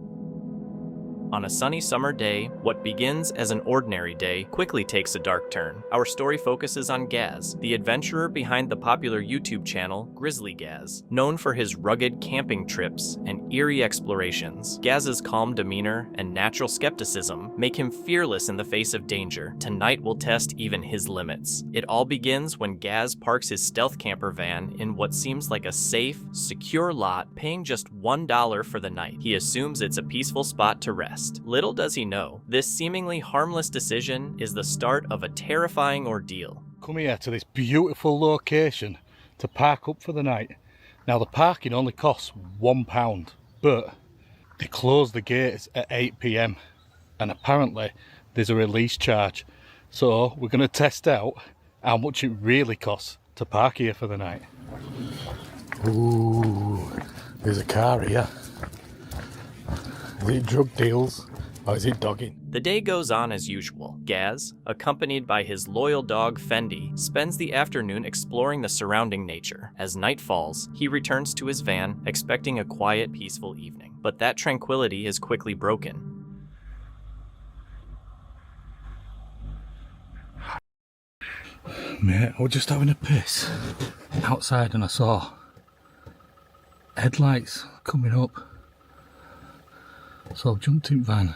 On a sunny summer day, what begins as an ordinary day quickly takes a dark turn. Our story focuses on Gaz, the adventurer behind the popular YouTube channel Grizzly Gaz. Known for his rugged camping trips and eerie explorations, Gaz's calm demeanor and natural skepticism make him fearless in the face of danger. Tonight will test even his limits. It all begins when Gaz parks his stealth camper van in what seems like a safe, secure lot, paying just $1 for the night. He assumes it's a peaceful spot to rest. Little does he know, this seemingly harmless decision is the start of a terrifying ordeal. Come here to this beautiful location to park up for the night. Now the parking only costs £1, but they close the gates at 8 PM and apparently there's a release charge. So we're going to test out how much it really costs to park here for the night. Ooh, there's a car here. Is it drug deals or is it dogging? The day goes on as usual. Gaz, accompanied by his loyal dog Fendi, spends the afternoon exploring the surrounding nature. As night falls, he returns to his van, expecting a quiet, peaceful evening. But that tranquility is quickly broken. Mate, I was just having a piss outside and I saw headlights coming up. So I've jumped in van,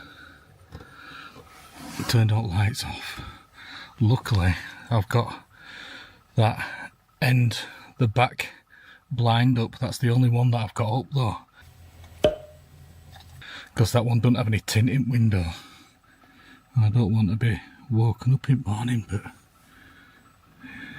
turned all lights off. Luckily I've got that end, the back blind up. That's the only one that I've got up though, because that one doesn't have any tinted window. And I don't want to be woken up in the morning, but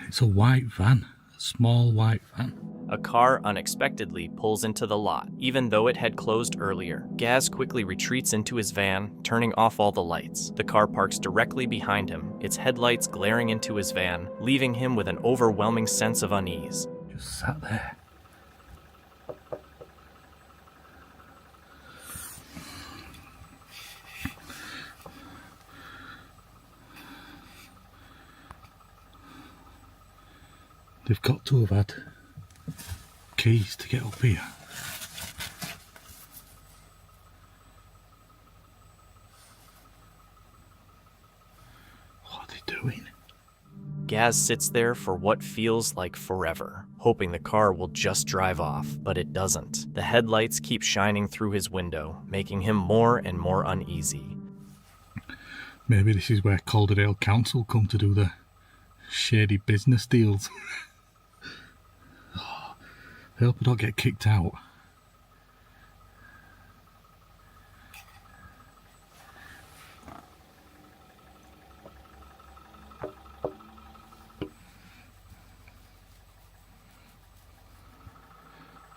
it's a white van, a small white van. A car unexpectedly pulls into the lot, even though it had closed earlier. Gaz quickly retreats into his van, turning off all the lights. The car parks directly behind him, its headlights glaring into his van, leaving him with an overwhelming sense of unease. Just sat there. They've got to have had keys to get up here. What are they doing? Gaz sits there for what feels like forever, hoping the car will just drive off, but it doesn't. The headlights keep shining through his window, making him more and more uneasy. Maybe this is where Calderdale Council come to do the shady business deals. I hope I don't get kicked out.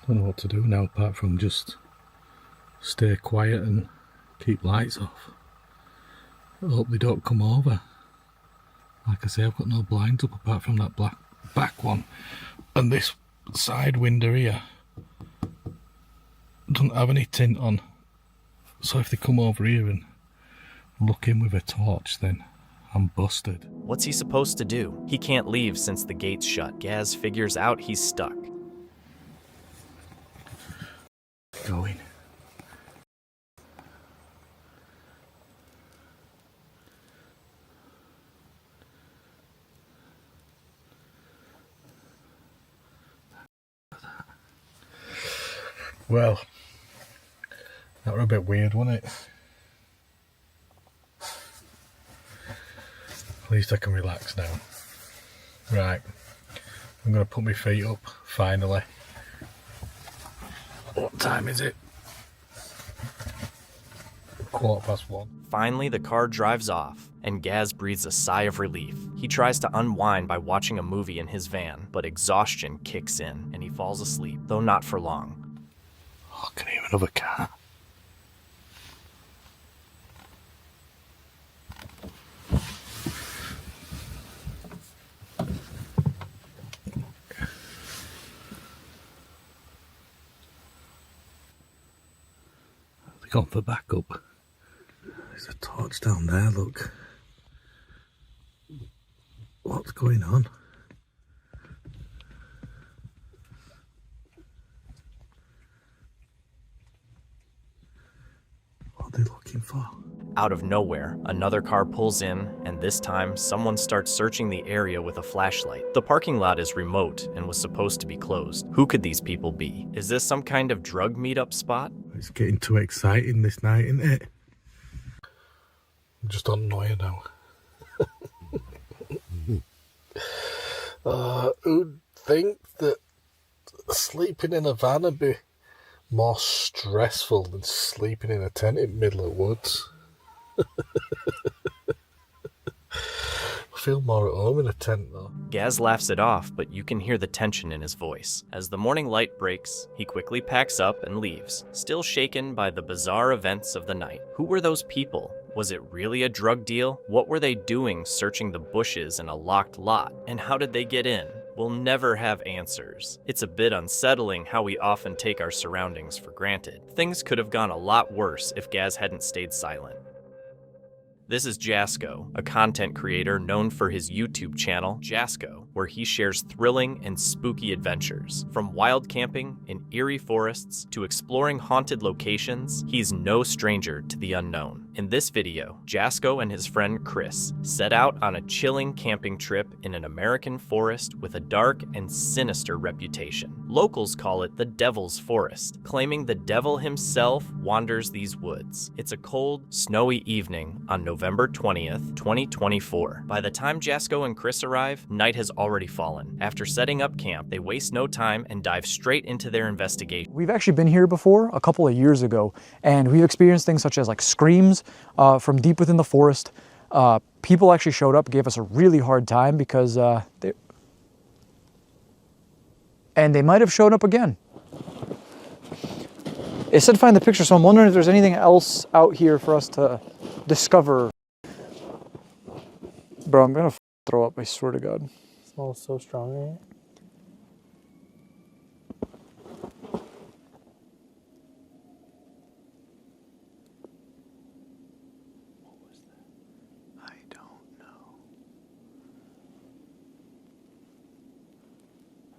Don't know what to do now apart from just stay quiet and keep lights off. I hope they don't come over. Like I say, I've got no blinds up apart from that black back one, and this side window here doesn't have any tint on, so if they come over here and look in with a torch, then I'm busted. What's he supposed to do? He can't leave since the gate's shut. Gaz figures out he's stuck. Going. Well, that were a bit weird, wasn't it? At least I can relax now. Right, I'm going to put my feet up, finally. What time is it? 1:15. Finally, the car drives off, and Gaz breathes a sigh of relief. He tries to unwind by watching a movie in his van, but exhaustion kicks in, and he falls asleep, though not for long. Oh, I can hear another car. They've gone for backup. There's a torch down there, look. What's going on? What are they looking for? Out of nowhere, another car pulls in, and this time, someone starts searching the area with a flashlight. The parking lot is remote and was supposed to be closed. Who could these people be? Is this some kind of drug meetup spot? It's getting too exciting this night, isn't it? I'm just on noia now. Who'd think that sleeping in a van would be more stressful than sleeping in a tent in the middle of the woods? I feel more at home in a tent though. Gaz laughs it off, but you can hear the tension in his voice. As the morning light breaks, he quickly packs up and leaves, still shaken by the bizarre events of the night. Who were those people? Was it really a drug deal? What were they doing searching the bushes in a locked lot? And how did they get in? We'll never have answers. It's a bit unsettling how we often take our surroundings for granted. Things could have gone a lot worse if Gaz hadn't stayed silent. This is Jasko, a content creator known for his YouTube channel, Jasko, where he shares thrilling and spooky adventures. From wild camping in eerie forests to exploring haunted locations, he's no stranger to the unknown. In this video, Jasko and his friend Chris set out on a chilling camping trip in an American forest with a dark and sinister reputation. Locals call it the Devil's Forest, claiming the devil himself wanders these woods. It's a cold, snowy evening on November 20th, 2024. By the time Jasko and Chris arrive, night has already fallen. After setting up camp, they waste no time and dive straight into their investigation. We've actually been here before a couple of years ago, and we've experienced things such as like screams from deep within the forest. People actually showed up, gave us a really hard time because they might have showed up again. It said find the picture, so I'm wondering if there's anything else out here for us to discover. Bro, I'm gonna throw up, I swear to God. It smells so strong in here.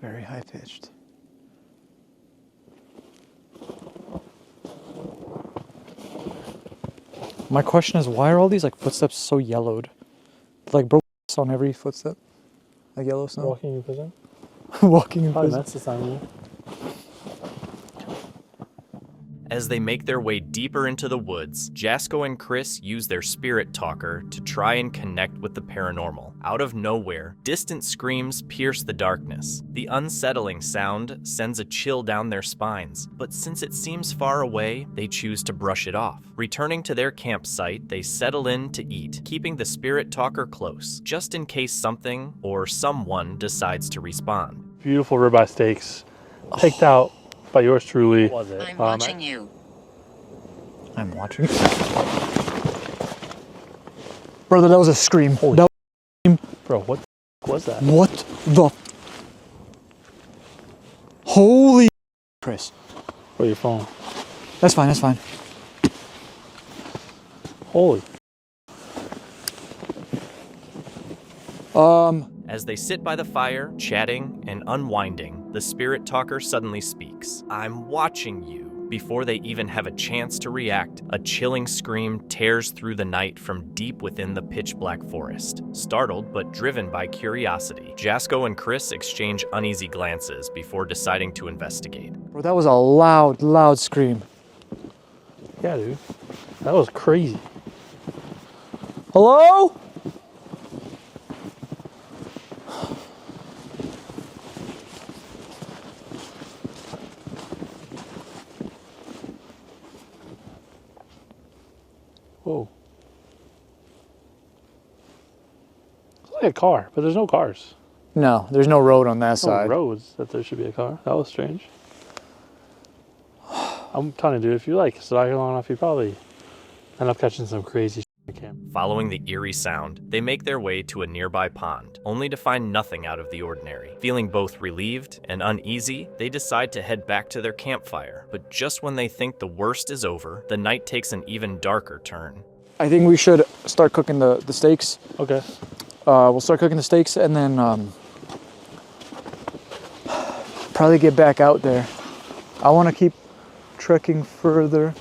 Very high pitched. My question is, why are all these like footsteps so yellowed? Like bro on every footstep, like yellow snow. Walking in prison. Walking in Probably prison. that's the sign. As they make their way deeper into the woods, Jasko and Chris use their spirit talker to try and connect with the paranormal. Out of nowhere, distant screams pierce the darkness. The unsettling sound sends a chill down their spines, but since it seems far away, they choose to brush it off. Returning to their campsite, they settle in to eat, keeping the spirit talker close, just in case something or someone decides to respond. Beautiful ribeye steaks, picked out by yours truly. Was it? I'm watching you. I'm watching. Brother, that was a scream. Holy that was a scream. Bro, what the f was that? What the? Holy Chris. Bro, your phone. That's fine, that's fine. Holy. As they sit by the fire, chatting and unwinding, the spirit talker suddenly speaks. I'm watching you. Before they even have a chance to react, a chilling scream tears through the night from deep within the pitch-black forest. Startled but driven by curiosity, Jasko and Chris exchange uneasy glances before deciding to investigate. Bro, that was a loud, loud scream. Yeah, dude. That was crazy. Hello? Whoa. It's like a car, but there's no cars. No, there's no road on that side. No roads that there should be a car. That was strange. I'm telling you, dude, if you like stalking long enough, you probably end up catching some crazy shit in camp. Following the eerie sound, they make their way to a nearby pond, only to find nothing out of the ordinary. Feeling both relieved and uneasy, they decide to head back to their campfire. But just when they think the worst is over, the night takes an even darker turn. I think we should start cooking the steaks. Okay. We'll start cooking the steaks and then probably get back out there. I want to keep trekking further.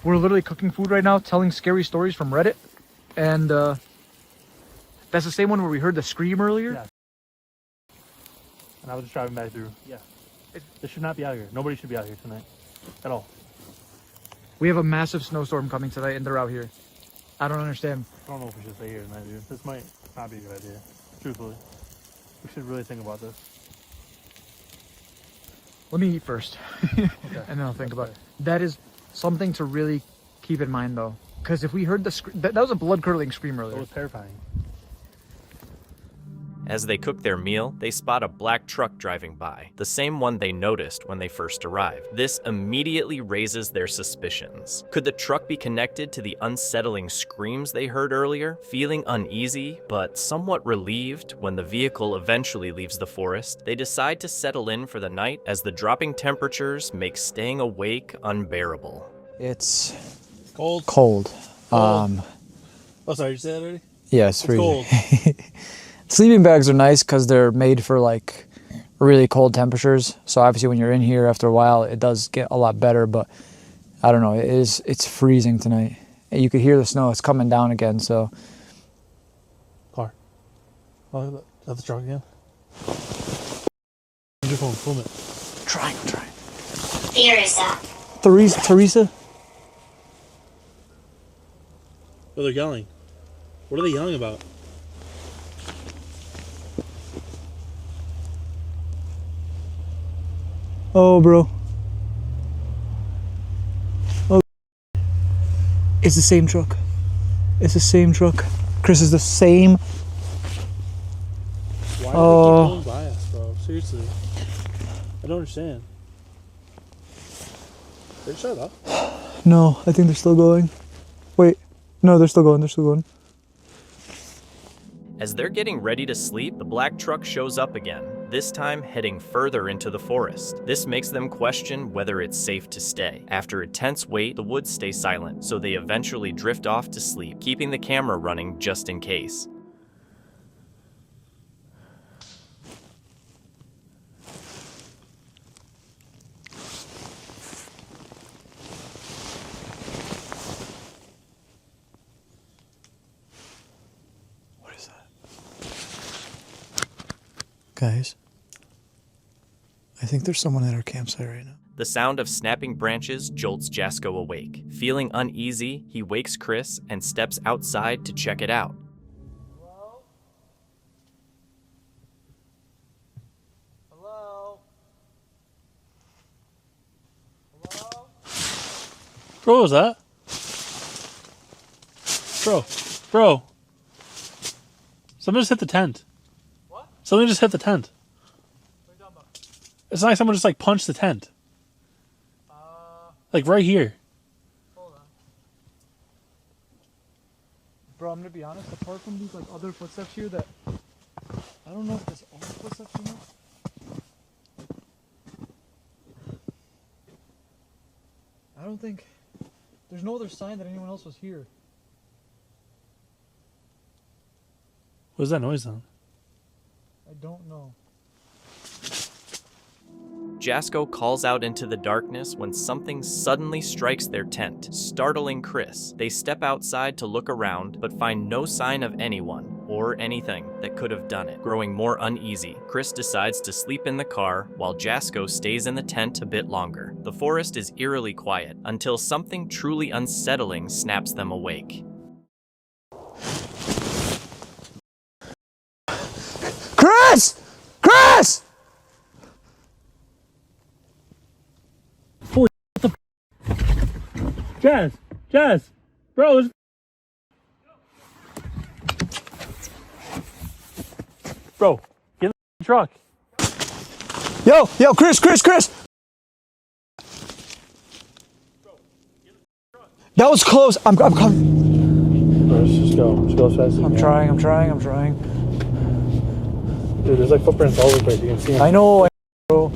We're literally cooking food right now, telling scary stories from Reddit. And that's the same one where we heard the scream earlier? Yeah. And I was just driving back through. Yeah. This should not be out here. Nobody should be out here tonight. At all. We have a massive snowstorm coming tonight and they're out here. I don't understand. I don't know if we should stay here tonight, dude. This might not be a good idea. Truthfully. We should really think about this. Let me eat first. Okay. And then I'll think about it. That is something to really keep in mind though. Because if we heard the scream, that was a blood-curdling scream earlier. It was terrifying. As they cook their meal, they spot a black truck driving by, the same one they noticed when they first arrived. This immediately raises their suspicions. Could the truck be connected to the unsettling screams they heard earlier? Feeling uneasy, but somewhat relieved when the vehicle eventually leaves the forest, they decide to settle in for the night as the dropping temperatures make staying awake unbearable. It's cold. Cold. Oh, sorry, did you say that already? Yeah, it's freezing. Cold. Sleeping bags are nice because they're made for like really cold temperatures. So obviously when you're in here after a while, it does get a lot better, but I don't know, it's freezing tonight. And you could hear the snow, it's coming down again, so. Car. Oh, is that the truck again? Use your phone, film it. I'm trying. Teresa? Oh, they're yelling. What are they yelling about? Oh, bro. Oh. It's the same truck. It's the same truck. Chris, is the same. Why do they keep going by us, bro? Seriously. I don't understand. They shut up. No, I think they're still going. Wait. No, they're still going. As they're getting ready to sleep, the black truck shows up again, this time heading further into the forest. This makes them question whether it's safe to stay. After a tense wait, the woods stay silent, so they eventually drift off to sleep, keeping the camera running just in case. Guys, I think there's someone at our campsite right now. The sound of snapping branches jolts Jasko awake. Feeling uneasy, he wakes Chris and steps outside to check it out. Bro, what was that? Bro. Someone just hit the tent. What? Something just hit the tent. What are you talking about? It's like someone just like punched the tent. Like right here. Hold on. Bro, I'm gonna be honest, apart from these like other footsteps here that I don't know if there's all footsteps or not. I don't think there's no other sign that anyone else was here. What is that noise then? I don't know. Jasko calls out into the darkness when something suddenly strikes their tent, startling Chris. They step outside to look around, but find no sign of anyone or anything that could have done it. Growing more uneasy, Chris decides to sleep in the car while Jasko stays in the tent a bit longer. The forest is eerily quiet until something truly unsettling snaps them awake. Chris! Chris! Jazz! Bro, Bro, get in the truck. Yo, Chris! That was close. I'm coming. Bro, let's just go. Just go as fast as you I'm can. trying. Dude, there's like footprints all over the place. You can see them. I know, bro.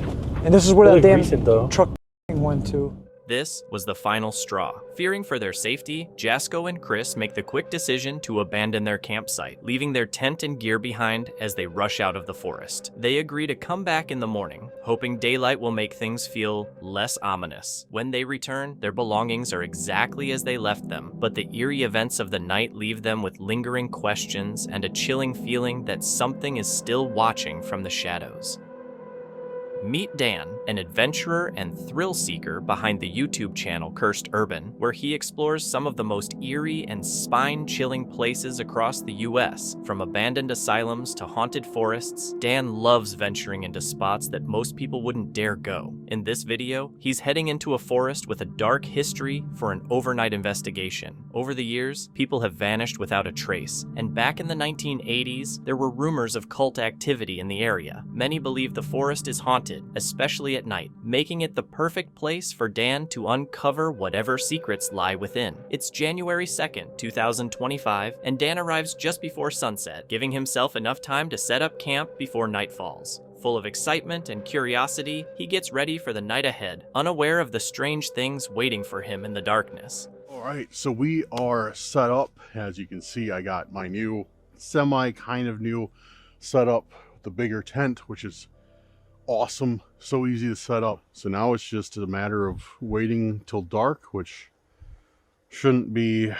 And this is where that damn recent, though. truck went to. This was the final straw. Fearing for their safety, Jasko and Chris make the quick decision to abandon their campsite, leaving their tent and gear behind as they rush out of the forest. They agree to come back in the morning, hoping daylight will make things feel less ominous. When they return, their belongings are exactly as they left them, but the eerie events of the night leave them with lingering questions and a chilling feeling that something is still watching from the shadows. Meet Dan, an adventurer and thrill seeker behind the YouTube channel Cursed Urban, where he explores some of the most eerie and spine-chilling places across the US. From abandoned asylums to haunted forests, Dan loves venturing into spots that most people wouldn't dare go. In this video, he's heading into a forest with a dark history for an overnight investigation. Over the years, people have vanished without a trace, and back in the 1980s, there were rumors of cult activity in the area. Many believe the forest is haunted, especially at night, making it the perfect place for Dan to uncover whatever secrets lie within. It's January 2nd, 2025, and Dan arrives just before sunset, giving himself enough time to set up camp before night falls. Full of excitement and curiosity, he gets ready for the night ahead, unaware of the strange things waiting for him in the darkness. Alright, so we are set up. As you can see, I got my new kind of new setup, the bigger tent, which is awesome, so easy to set up. So now it's just a matter of waiting till dark, which shouldn't be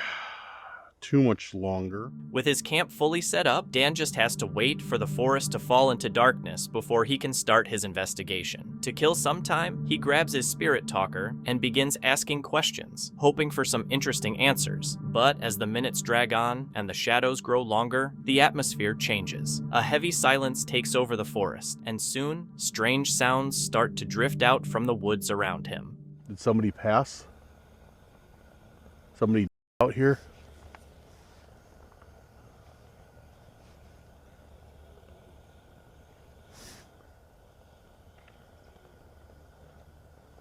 too much longer. With his camp fully set up, Dan just has to wait for the forest to fall into darkness before he can start his investigation. To kill some time, he grabs his spirit talker and begins asking questions, hoping for some interesting answers. But as the minutes drag on and the shadows grow longer, the atmosphere changes. A heavy silence takes over the forest, and soon, strange sounds start to drift out from the woods around him. Did somebody pass? Somebody out here?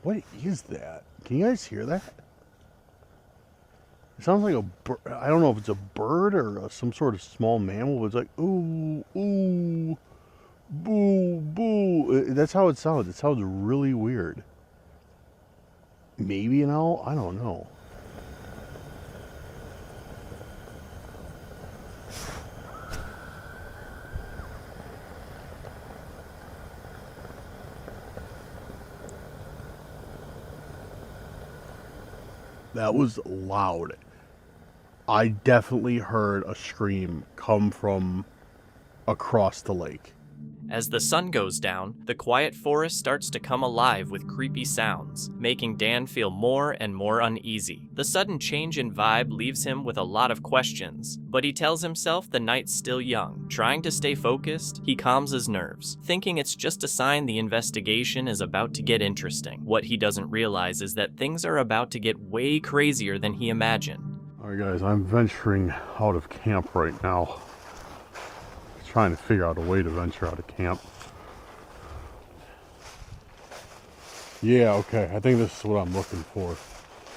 What is that? Can you guys hear that? It sounds like a bird. I don't know if it's a bird or some sort of small mammal, but it's like, ooh, ooh, boo, boo. That's how it sounds. It sounds really weird. Maybe an owl? I don't know. That was loud. I definitely heard a scream come from across the lake. As the sun goes down, the quiet forest starts to come alive with creepy sounds, making Dan feel more and more uneasy. The sudden change in vibe leaves him with a lot of questions, but he tells himself the night's still young. Trying to stay focused, he calms his nerves, thinking it's just a sign the investigation is about to get interesting. What he doesn't realize is that things are about to get way crazier than he imagined. Alright guys, I'm venturing out of camp right now. Trying to figure out a way to venture out of camp. Yeah, okay, I think this is what I'm looking for.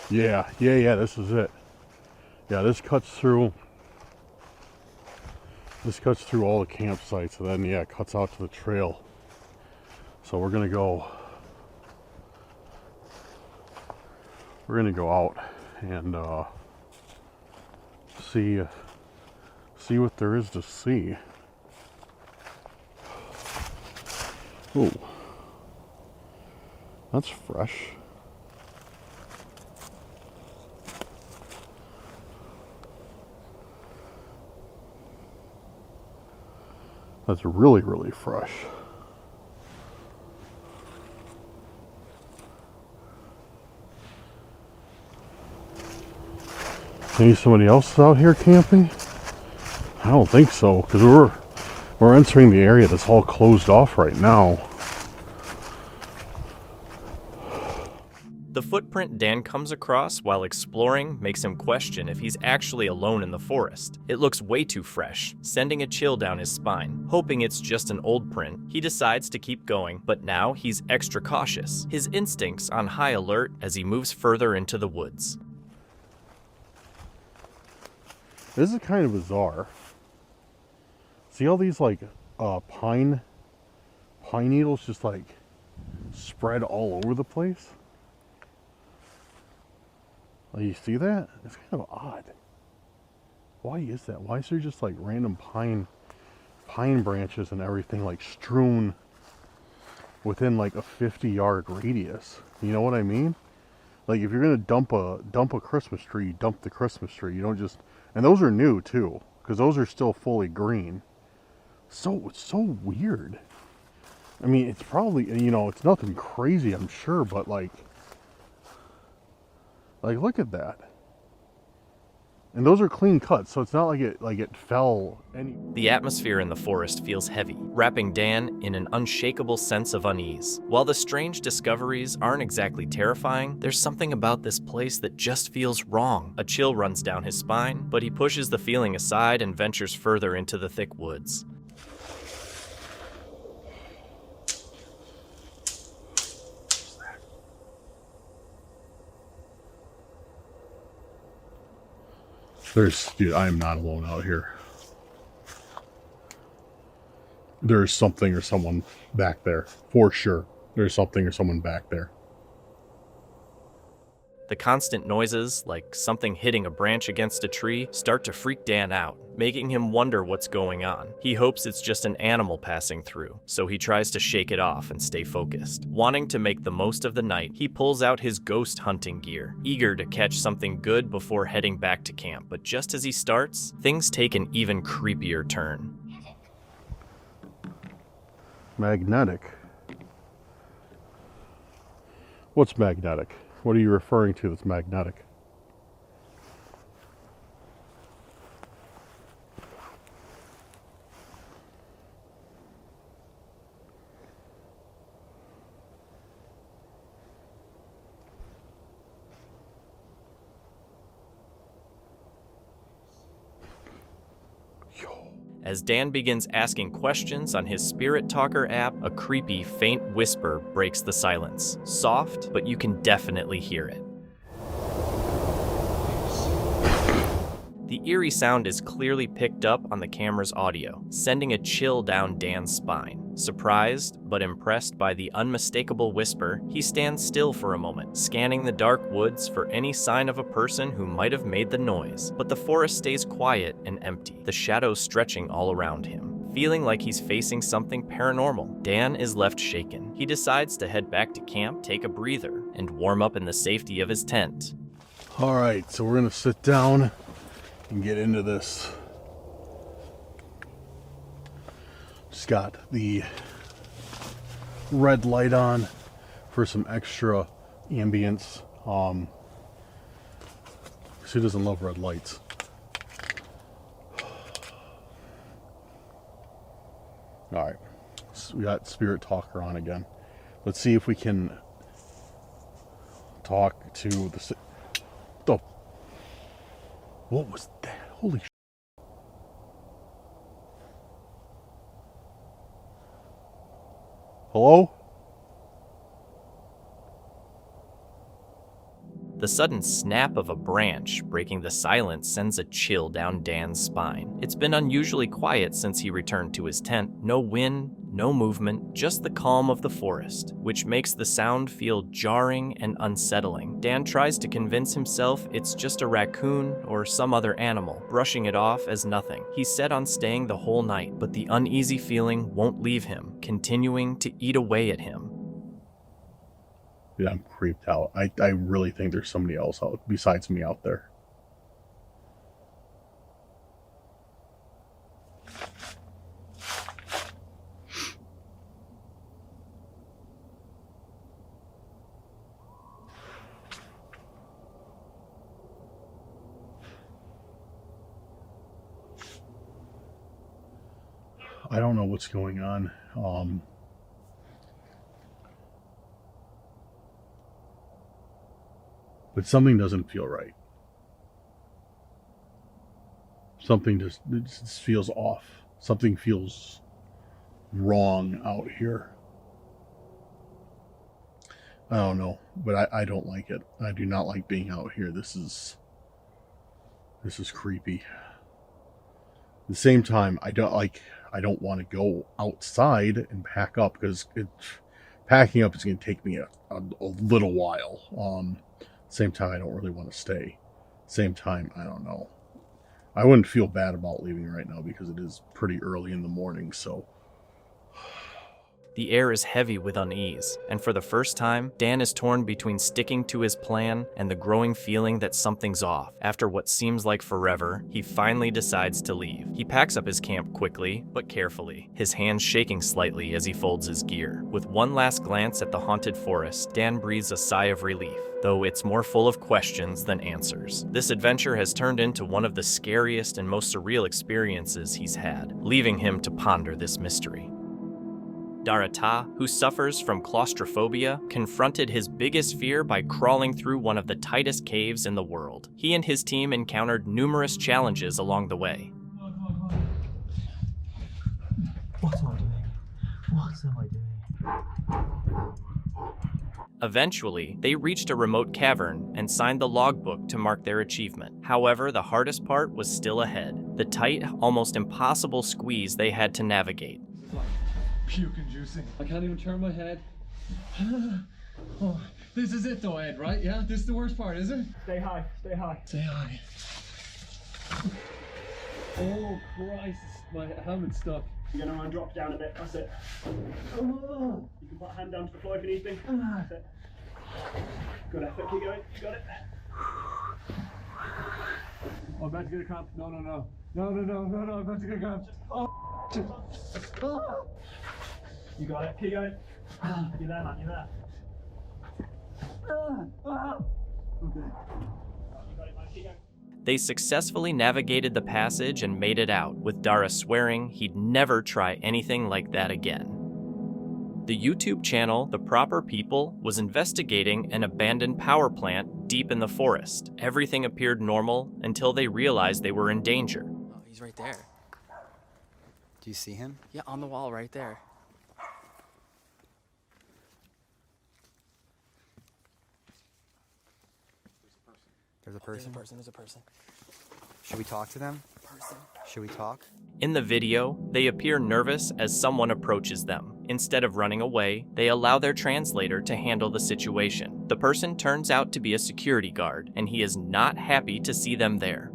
Yeah, this is it. Yeah, this cuts through all the campsites, and then yeah, it cuts out to the trail. So we're gonna go out and see what there is to see. Oh, that's fresh. That's really, really fresh. Maybe somebody else is out here camping? I don't think so, because we're entering the area that's all closed off right now. The footprint Dan comes across while exploring makes him question if he's actually alone in the forest. It looks way too fresh, sending a chill down his spine. Hoping it's just an old print, he decides to keep going, but now he's extra cautious, his instincts on high alert as he moves further into the woods. This is kind of bizarre. See all these like pine needles just like spread all over the place? Oh, you see that? It's kind of odd. Why is that? Why is there just like random pine branches and everything like strewn within like a 50-yard radius? You know what I mean? Like if you're gonna dump a Christmas tree, dump the Christmas tree. You don't just, and those are new too, because those are still fully green. So it's so weird. I mean, it's probably, you know, it's nothing crazy, I'm sure, but like look at that. And those are clean cuts, so it's not like it fell any. The atmosphere in the forest feels heavy, wrapping Dan in an unshakable sense of unease. While the strange discoveries aren't exactly terrifying, there's something about this place that just feels wrong. A chill runs down his spine, but he pushes the feeling aside and ventures further into the thick woods. Dude, I am not alone out here. There's something or someone back there. For sure. There's something or someone back there. The constant noises, like something hitting a branch against a tree, start to freak Dan out, making him wonder what's going on. He hopes it's just an animal passing through, so he tries to shake it off and stay focused. Wanting to make the most of the night, he pulls out his ghost hunting gear, eager to catch something good before heading back to camp. But just as he starts, things take an even creepier turn. Magnetic. What's magnetic? What are you referring to that's magnetic? As Dan begins asking questions on his Spirit Talker app, a creepy, faint whisper breaks the silence. Soft, but you can definitely hear it. The eerie sound is clearly picked up on the camera's audio, sending a chill down Dan's spine. Surprised, but impressed by the unmistakable whisper, he stands still for a moment, scanning the dark woods for any sign of a person who might have made the noise. But the forest stays quiet and empty, the shadows stretching all around him. Feeling like he's facing something paranormal, Dan is left shaken. He decides to head back to camp, take a breather, and warm up in the safety of his tent. All right, so we're gonna sit down and get into this. Just got the red light on for some extra ambience. Who doesn't love red lights? All right, so we got Spirit Talker on again. Let's see if we can talk to the. Oh, what was that? Holy shit. Hello? The sudden snap of a branch breaking the silence sends a chill down Dan's spine. It's been unusually quiet since he returned to his tent. No wind, no movement, just the calm of the forest, which makes the sound feel jarring and unsettling. Dan tries to convince himself it's just a raccoon or some other animal, brushing it off as nothing. He's set on staying the whole night, but the uneasy feeling won't leave him, continuing to eat away at him. Yeah, I'm creeped out. I really think there's somebody else out besides me out there. I don't know what's going on. But something doesn't feel right. Something just feels off. Something feels wrong out here. I don't know, but I don't like it. I do not like being out here. This is creepy. At the same time, I don't want to go outside and pack up because packing up is going to take me a little while. Same time, I don't really want to stay. Same time, I don't know. I wouldn't feel bad about leaving right now because it is pretty early in the morning, so... The air is heavy with unease, and for the first time, Dan is torn between sticking to his plan and the growing feeling that something's off. After what seems like forever, he finally decides to leave. He packs up his camp quickly, but carefully, his hands shaking slightly as he folds his gear. With one last glance at the haunted forest, Dan breathes a sigh of relief, though it's more full of questions than answers. This adventure has turned into one of the scariest and most surreal experiences he's had, leaving him to ponder this mystery. Darata, who suffers from claustrophobia, confronted his biggest fear by crawling through one of the tightest caves in the world. He and his team encountered numerous challenges along the way. What am I doing? What am I doing? Eventually, they reached a remote cavern and signed the logbook to mark their achievement. However, the hardest part was still ahead, the tight, almost impossible squeeze they had to navigate. Puke and juicing. I can't even turn my head. Oh, this is it though, Ed, right? Yeah? This is the worst part, is it? Stay high, stay high. Stay high. Oh, Christ. My helmet's stuck. You're going to want to drop down a bit, that's it. Oh. You can put a hand down to the floor if you need to. That's it. Good effort, keep going. You got it. Oh, I'm about to get a cramp. No, no, no. No, no, no, no, no, I'm about to get a cramp. Oh, oh. You got it, keep going. You're there, man, you're there. Okay. You got it, man, keep going. They successfully navigated the passage and made it out, with Dara swearing he'd never try anything like that again. The YouTube channel, The Proper People, was investigating an abandoned power plant deep in the forest. Everything appeared normal until they realized they were in danger. Oh, he's right there. Do you see him? Yeah, on the wall right there. There's a person? There's a person. Should we talk to them? Should we talk? In the video, they appear nervous as someone approaches them. Instead of running away, they allow their translator to handle the situation. The person turns out to be a security guard, and he is not happy to see them there.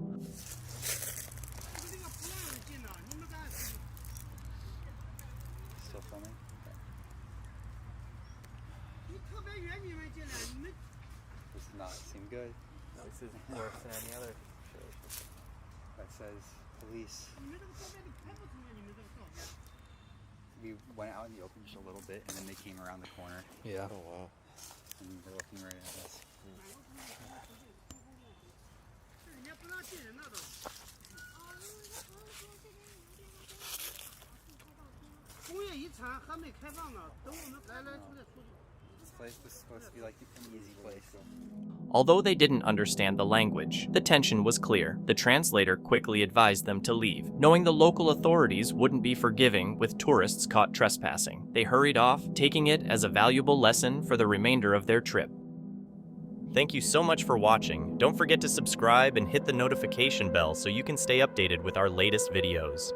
Still filming? Does not seem good. No, this is worse than any other show. That says police. We went out in the open just a little bit, and then they came around the corner. Yeah. Oh wow. And they're looking right at us. This place was supposed to be like an easy place. Although they didn't understand the language, the tension was clear. The translator quickly advised them to leave, knowing the local authorities wouldn't be forgiving with tourists caught trespassing. They hurried off, taking it as a valuable lesson for the remainder of their trip. Thank you so much for watching. Don't forget to subscribe and hit the notification bell so you can stay updated with our latest videos.